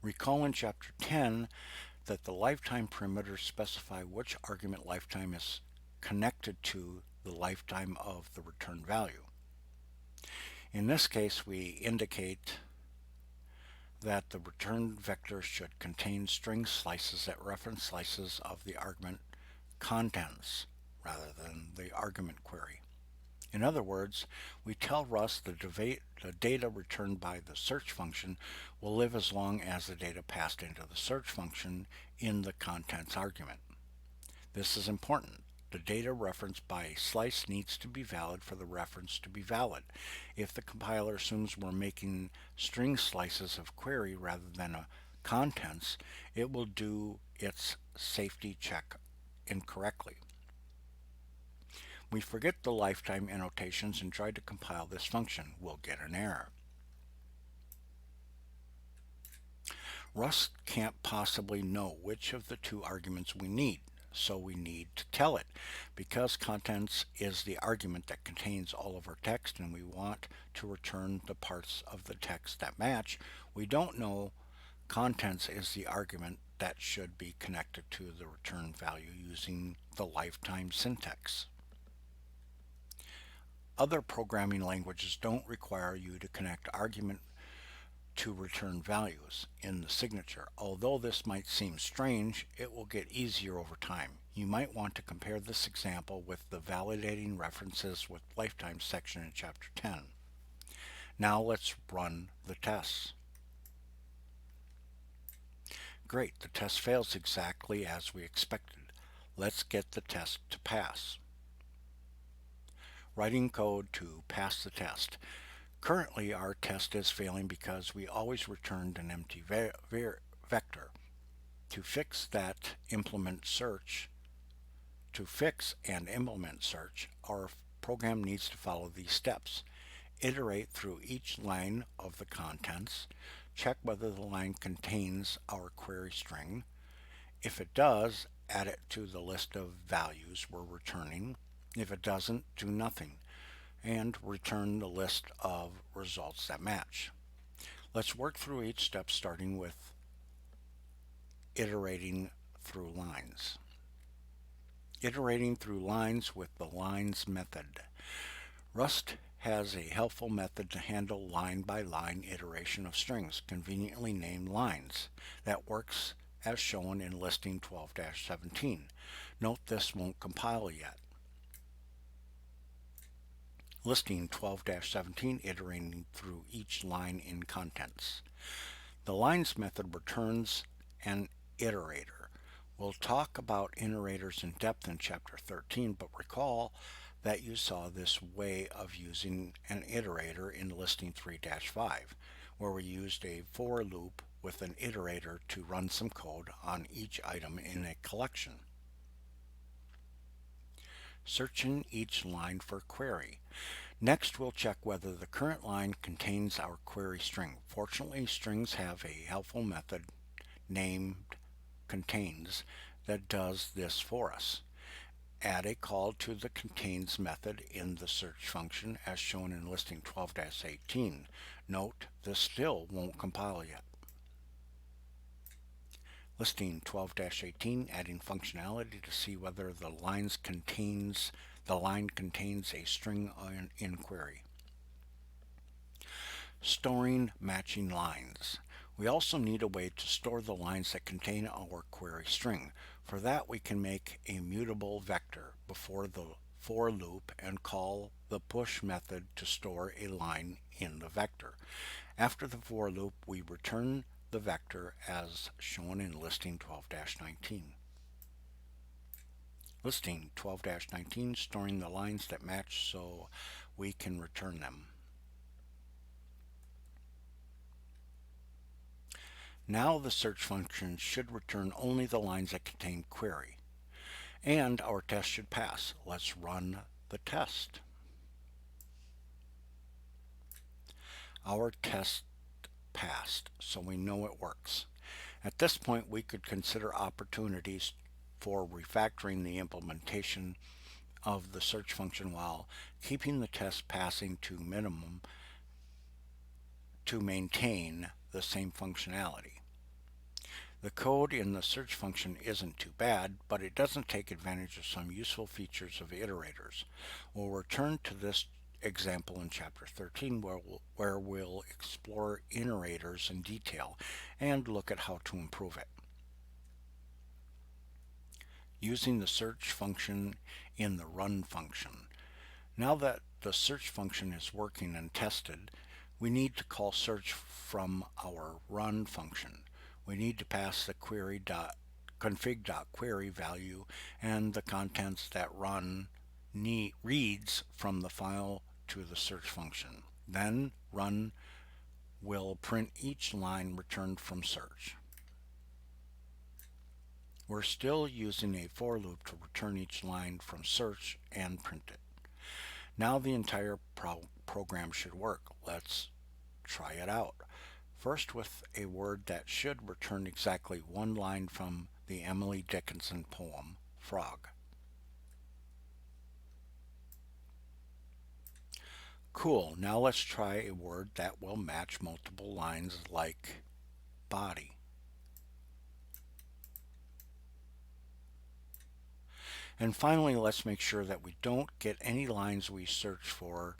Recall in chapter 10 that the lifetime parameters specify which argument lifetime is connected to the lifetime of the return value. In this case, we indicate that the return vector should contain string slices that reference slices of the argument contents rather than the argument query. In other words, we tell Rust the data returned by the search function will live as long as the data passed into the search function in the contents argument. This is important. The data referenced by a slice needs to be valid for the reference to be valid. If the compiler assumes we're making string slices of query rather than a contents, it will do its safety check incorrectly. We forget the lifetime annotations and try to compile this function. We'll get an error. Rust can't possibly know which of the two arguments we need, so we need to tell it. Because contents is the argument that contains all of our text and we want to return the parts of the text that match, we don't know contents is the argument that should be connected to the return value using the lifetime syntax. Other programming languages don't require you to connect argument to return values in the signature. Although this might seem strange, it will get easier over time. You might want to compare this example with the validating references with lifetime section in Chapter 10. Now let's run the tests. Great, the test fails exactly as we expected. Let's get the test to pass. Writing code to pass the test. Currently, our test is failing because we always returned an empty vector. To fix and implement search, our program needs to follow these steps. Iterate through each line of the contents. Check whether the line contains our query string. If it does, add it to the list of values we're returning. If it doesn't, do nothing and return the list of results that match. Let's work through each step, starting with iterating through lines. Iterating through lines with the lines method. Rust has a helpful method to handle line-by-line iteration of strings, conveniently named lines, that works as shown in listing 12-17. Note this won't compile yet. Listing 12-17, iterating through each line in contents. The lines method returns an iterator. We'll talk about iterators in depth in Chapter 13, but recall that you saw this way of using an iterator in listing 3-5, where we used a for loop with an iterator to run some code on each item in a collection. Searching each line for query. Next, we'll check whether the current line contains our query string. Fortunately, strings have a helpful method named contains that does this for us. Add a call to the contains method in the search function as shown in listing 12-18. Note, this still won't compile yet. Listing 12-18, adding functionality to see whether the line contains a string in query. Storing matching lines. We also need a way to store the lines that contain our query string. For that, we can make a mutable vector before the for loop and call the push method to store a line in the vector. After the for loop, we return the vector as shown in listing 12-19. Listing 12-19, storing the lines that match so we can return them. Now the search function should return only the lines that contain query, and our test should pass. Let's run the test. Our test passed, so we know it works. At this point, we could consider opportunities for refactoring the implementation of the search function while keeping the test passing to minimum to maintain the same functionality. The code in the search function isn't too bad, but it doesn't take advantage of some useful features of iterators. We'll return to this example in Chapter 13 where we'll explore iterators in detail and look at how to improve it. Using the search function in the run function. Now that the search function is working and tested, we need to call search from our run function. We need to pass the config.query value and the contents that run reads from the file to the search function. Then run will print each line returned from search. We're still using a for loop to return each line from search and print it. Now the entire program should work. Let's try it out. First with a word that should return exactly one line from the Emily Dickinson poem, Frog. Cool, now let's try a word that will match multiple lines like body. And finally, let's make sure that we don't get any lines we search for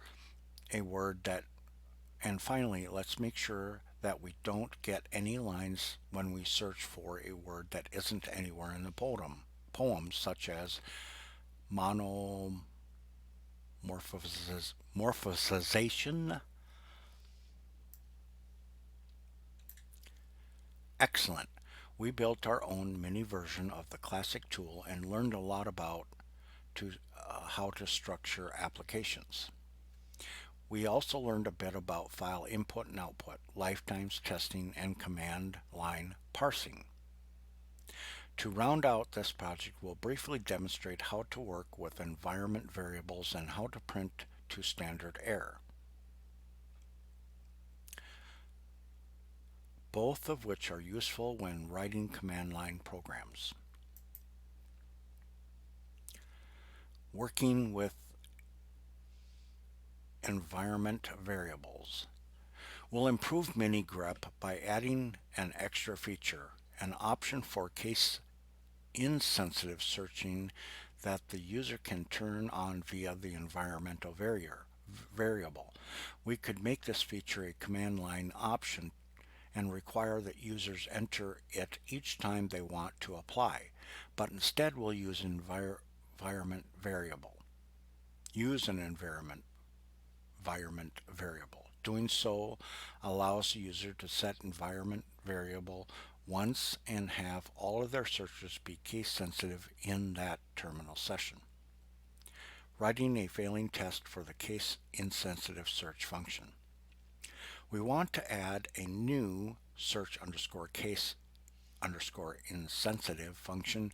a word that, and finally, let's make sure that we don't get any lines when we search for a word that isn't anywhere in the poem such as morphosization. Excellent. We built our own mini version of the classic tool and learned a lot about how to structure applications. We also learned a bit about file input and output, lifetimes testing, and command line parsing. To round out this project, we'll briefly demonstrate how to work with environment variables and how to print to standard error, both of which are useful when writing command line programs. Working with environment variables. We'll improve mini-grep by adding an extra feature, an option for case insensitive searching that the user can turn on via the environmental variable. We could make this feature a command line option and require that users enter it each time they want to apply, but instead we'll use environment variable. Use an environment variable. Doing so allows the user to set environment variable once and have all of their searches be case sensitive in that terminal session. Writing a failing test for the case insensitive search function. We want to add a new search underscore case underscore insensitive function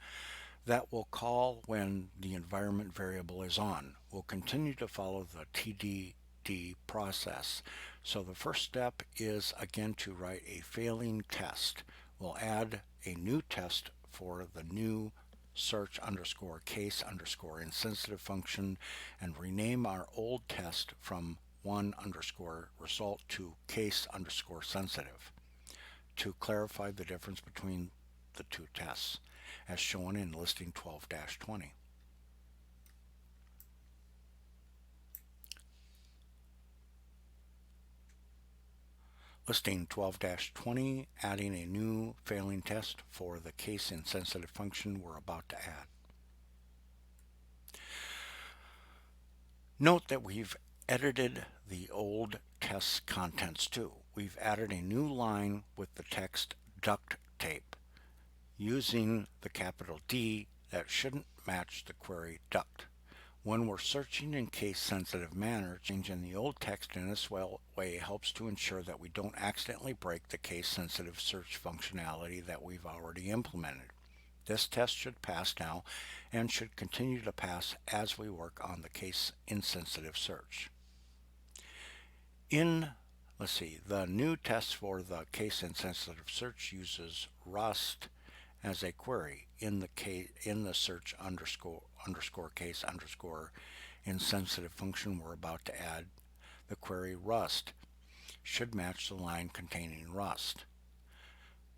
that will call when the environment variable is on. We'll continue to follow the TDD process. So the first step is again to write a failing test. We'll add a new test for the new search underscore case underscore insensitive function and rename our old test from one underscore result to case underscore sensitive to clarify the difference between the two tests as shown in listing 12-20. Listing 12-20, adding a new failing test for the case insensitive function we're about to add. Note that we've edited the old test contents too. We've added a new line with the text duct tape using the capital D that shouldn't match the query duct. When we're searching in case-sensitive manner, changing the old text in this way helps to ensure that we don't accidentally break the case-sensitive search functionality that we've already implemented. This test should pass now and should continue to pass as we work on the case-insensitive search. The new test for the case-insensitive search uses Rust as a query in the search underscore case underscore insensitive function we're about to add. The query Rust should match the line containing Rust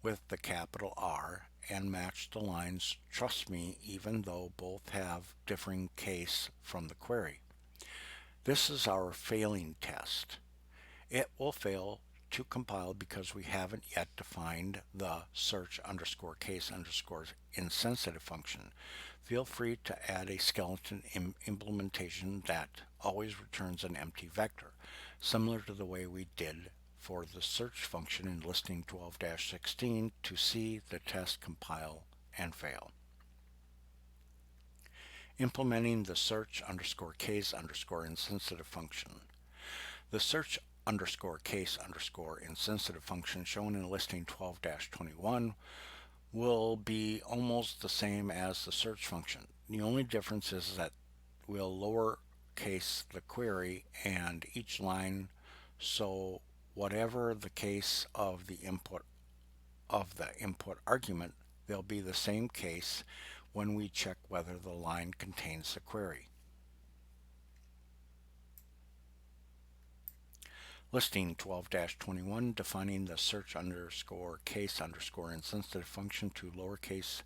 with the capital R and match the lines trust me even though both have differing case from the query. This is our failing test. It will fail to compile because we haven't yet defined the search underscore case underscore insensitive function. Feel free to add a skeleton implementation that always returns an empty vector, similar to the way we did for the search function in listing 12-16 to see the test compile and fail. Implementing the search underscore case underscore insensitive function. The search underscore case underscore insensitive function shown in listing 12-21 will be almost the same as the search function. The only difference is that we'll lowercase the query and each line, so whatever the case of the input argument, they'll be the same case when we check whether the line contains the query. Listing 12-21, defining the search underscore case underscore insensitive function to lowercase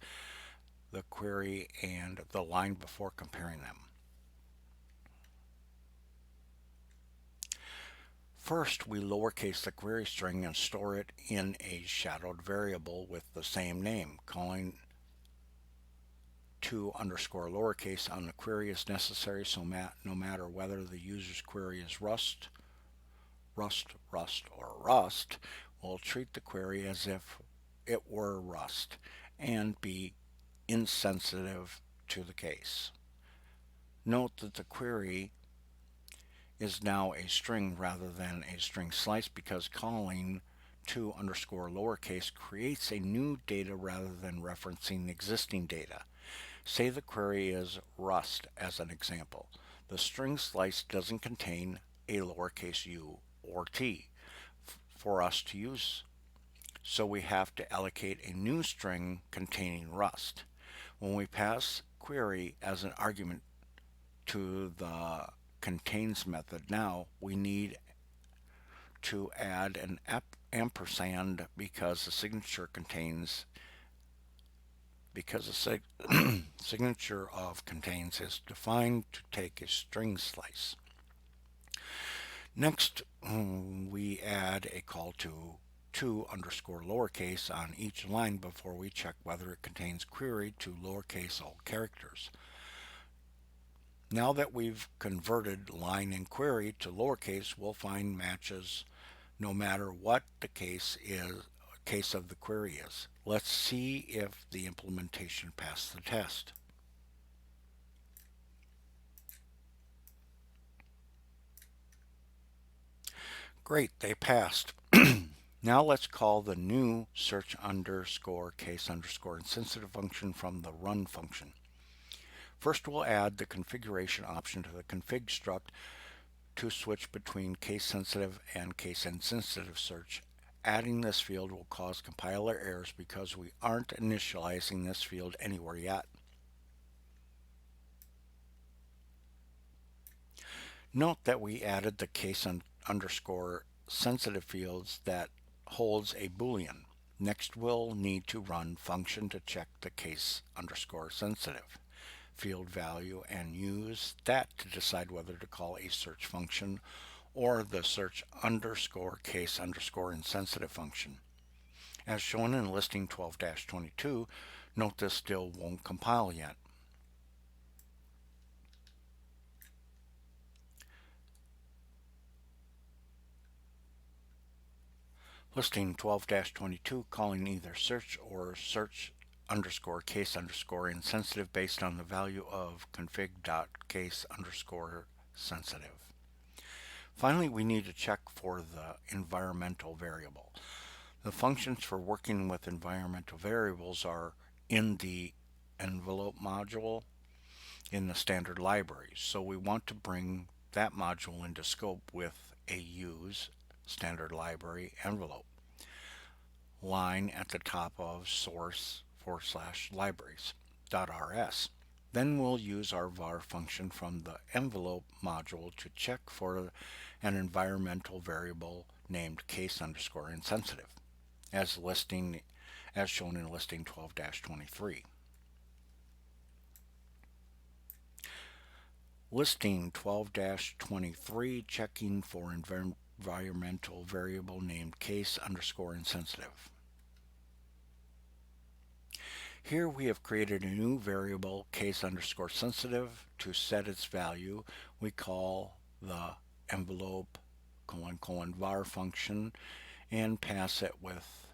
the query and the line before comparing them. First, we lowercase the query string and store it in a shadowed variable with the same name. Calling to underscore lowercase on the query is necessary, so no matter whether the user's query is Rust, or Rust, we'll treat the query as if it were Rust and be insensitive to the case. Note that the query is now a string rather than a string slice because calling to underscore lowercase creates a new data rather than referencing existing data. Say the query is Rust as an example. The string slice doesn't contain a lowercase u or t for us to use, so we have to allocate a new string containing Rust. When we pass query as an argument to the contains method, now we need to add an ampersand because the signature signature of contains is defined to take a string slice. Next, we add a call to underscore lowercase on each line before we check whether it contains query to lowercase all characters. Now that we've converted line and query to lowercase, we'll find matches no matter what the case of the query is. Let's see if the implementation passed the test. Great, they passed. Now let's call the new search underscore case underscore insensitive function from the run function. First, we'll add the configuration option to the config struct to switch between case sensitive and case insensitive search. Adding this field will cause compiler errors because we aren't initializing this field anywhere yet. Note that we added the case underscore sensitive fields that holds a boolean. Next, we'll need to run function to check the case underscore sensitive field value and use that to decide whether to call a search function or the search underscore case underscore insensitive function. As shown in listing 12-22, note this still won't compile yet. Listing 12-22 calling either search or search underscore case underscore insensitive based on the value of config.case underscore sensitive. Finally, we need to check for the environmental variable. The functions for working with environmental variables are in the envelope module in the standard libraries. So we want to bring that module into scope with a use standard library envelope line at the top of source/libraries.rs. Then we'll use our var function from the envelope module to check for an environmental variable named case underscore insensitive, as shown in listing 12-23. Listing 12-23, checking for environmental variable named case underscore insensitive. Here we have created a new variable case underscore sensitive. To set its value, we call the envelope var function and pass it with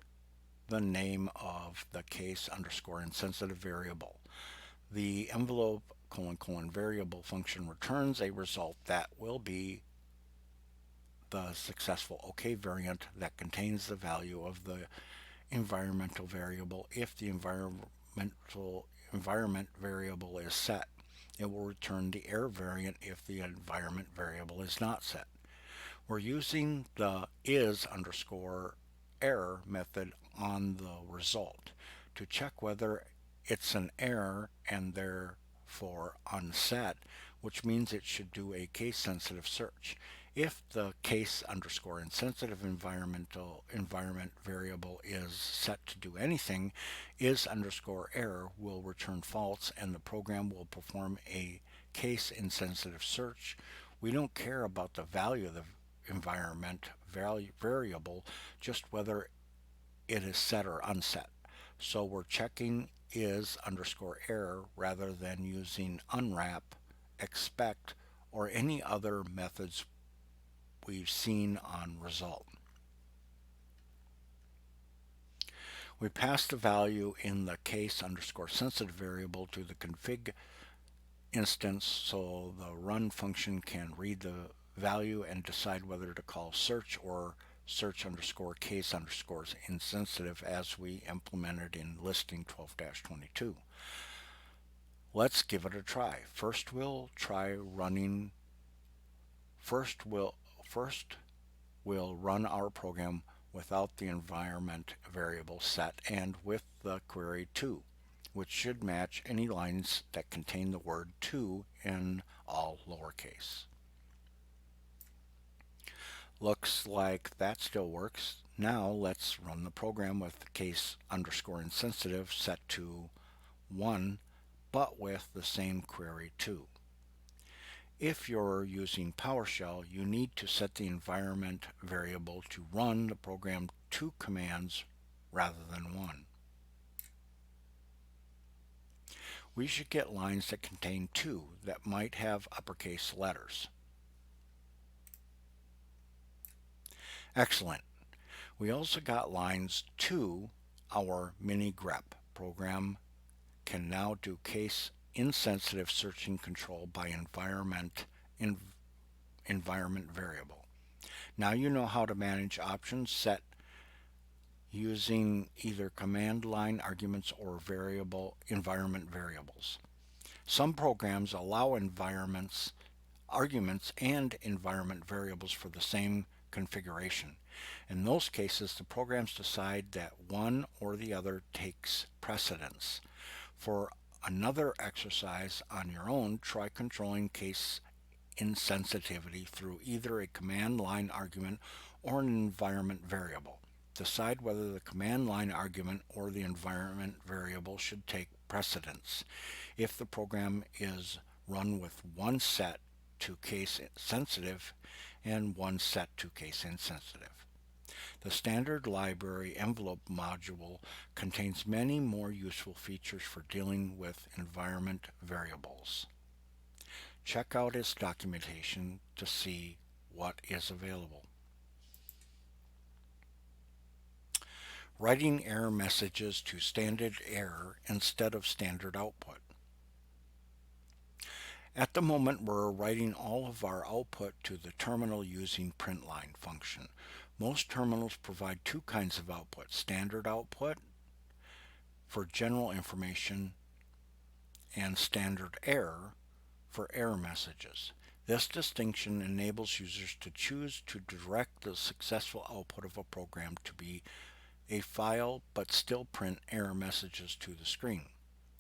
the name of the case underscore insensitive variable. The envelope variable function returns a result that will be the successful OK variant that contains the value of the environmental variable. If the environment variable is set, it will return the error variant if the environment variable is not set. We're using the is underscore error method on the result to check whether it's an error and therefore unset, which means it should do a case sensitive search. If the case underscore insensitive environment variable is set to do anything, is underscore error will return false and the program will perform a case insensitive search. We don't care about the value of the environment variable, just whether it is set or unset. So we're checking is underscore error rather than using unwrap, expect, or any other methods we've seen on result. We pass the value in the case underscore sensitive variable to the config instance so the run function can read the value and decide whether to call search or search underscore case underscores insensitive as we implemented in listing 12-22. Let's give it a try. First we'll run our program without the environment variable set and with the query to, which should match any lines that contain the word to in all lowercase. Looks like that still works. Now let's run the program with the case underscore insensitive set to 1, but with the same query to. If you're using PowerShell, you need to set the environment variable to run the program 2 commands rather than 1. We should get lines that contain 2 that might have uppercase letters. Excellent. We also got lines 2. Our mini grep program can now do case insensitive searching control by environment variable. Now you know how to manage options set using either command line arguments or environment variables. Some programs allow arguments and environment variables for the same configuration. In those cases, the programs decide that one or the other takes precedence. For another exercise on your own, try controlling case insensitivity through either a command line argument or an environment variable. Decide whether the command line argument or the environment variable should take precedence. If the program is run with one set to case sensitive and one set to case insensitive. The standard library envelope module contains many more useful features for dealing with environment variables. Check out its documentation to see what is available. Writing error messages to standard error instead of standard output. At the moment, we're writing all of our output to the terminal using printline function. Most terminals provide 2 kinds of output: standard output for general information and standard error for error messages. This distinction enables users to choose to direct the successful output of a program to be a file but still print error messages to the screen.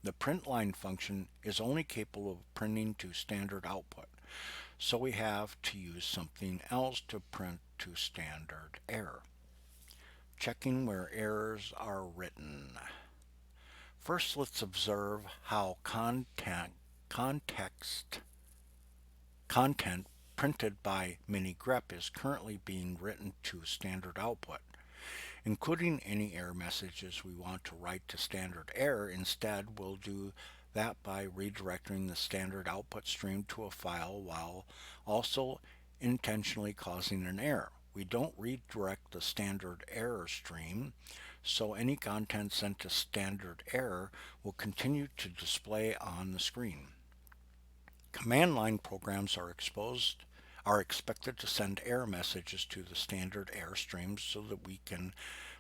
The printline function is only capable of printing to standard output, so we have to use something else to print to standard error. Checking where errors are written. First, let's observe how context content printed by mini-grep is currently being written to standard output. Including any error messages we want to write to standard error, instead we'll do that by redirecting the standard output stream to a file while also intentionally causing an error. We don't redirect the standard error stream, so any content sent to standard error will continue to display on the screen. Command line programs are expected to send error messages to the standard error stream so that we can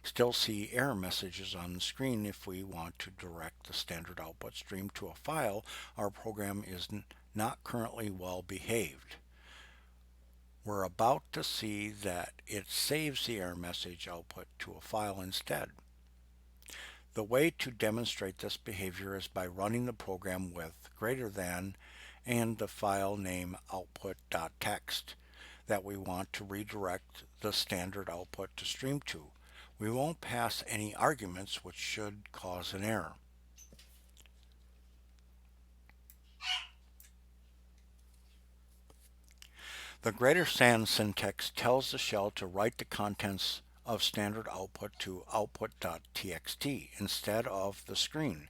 still see error messages on the screen. If we want to direct the standard output stream to a file, our program is not currently well behaved. We're about to see that it saves the error message output to a file instead. The way to demonstrate this behavior is by running the program with greater than and the file name output.txt that we want to redirect the standard output to stream to. We won't pass any arguments, which should cause an error. The greater than syntax tells the shell to write the contents of standard output to output.txt instead of the screen.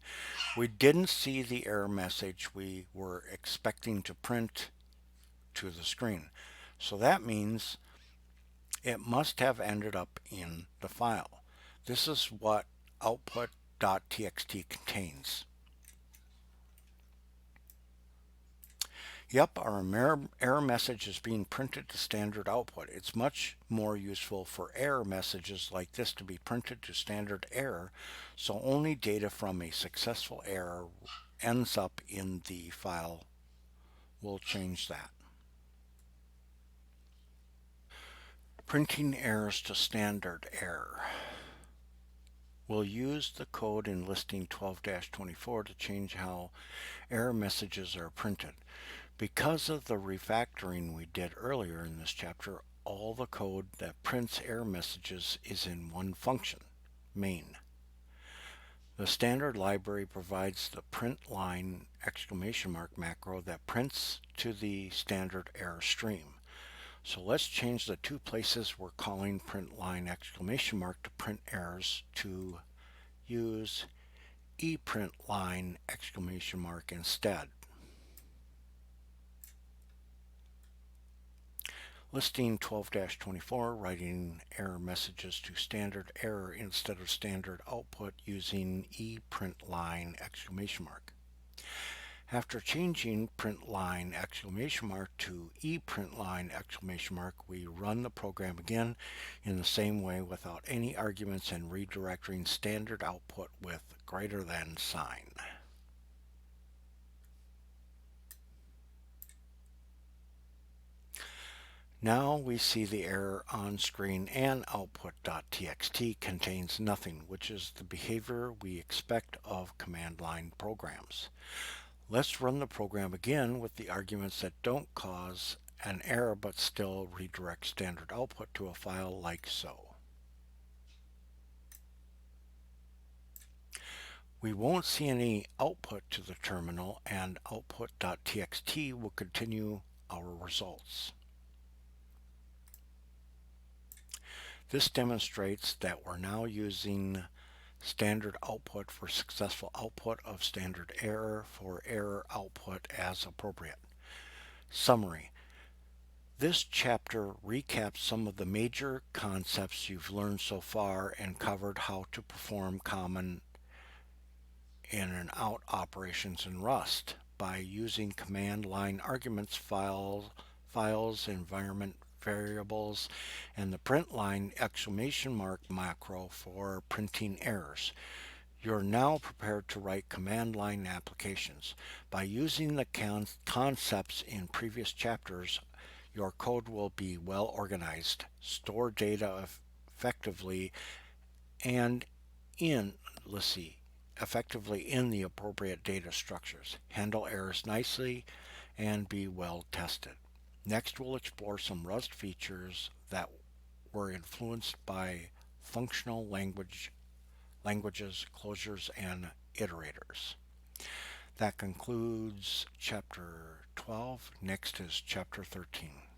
We didn't see the error message we were expecting to print to the screen, so that means it must have ended up in the file. This is what output.txt contains. Yep, our error message is being printed to standard output. It's much more useful for error messages like this to be printed to standard error, so only data from a successful error ends up in the file. We'll change that. Printing errors to standard error. We'll use the code in listing 12-24 to change how error messages are printed. Because of the refactoring we did earlier in this chapter, all the code that prints error messages is in one function, main. The standard library provides the print line macro that prints to the standard error stream. So let's change the two places we're calling print line to print errors to use ePrintLine instead. Listing 12-24, writing error messages to standard error instead of standard output using ePrintLine! After changing printLine! To ePrintLine! We run the program again in the same way without any arguments and redirecting standard output with greater than sign. Now we see the error on screen and output.txt contains nothing, which is the behavior we expect of command line programs. Let's run the program again with the arguments that don't cause an error but still redirect standard output to a file like so. We won't see any output to the terminal, and output.txt will continue our results. This demonstrates that we're now using standard output for successful output of standard error for error output as appropriate. Summary. This chapter recaps some of the major concepts you've learned so far and covered how to perform common in and out operations in Rust by using command line arguments, files, environment variables, and the print line macro for printing errors. You're now prepared to write command line applications. By using the concepts in previous chapters, your code will be well organized, store data effectively, and effectively in the appropriate data structures, handle errors nicely, and be well tested. Next, we'll explore some Rust features that were influenced by functional languages, closures, and iterators. That concludes chapter 12. Next is chapter 13.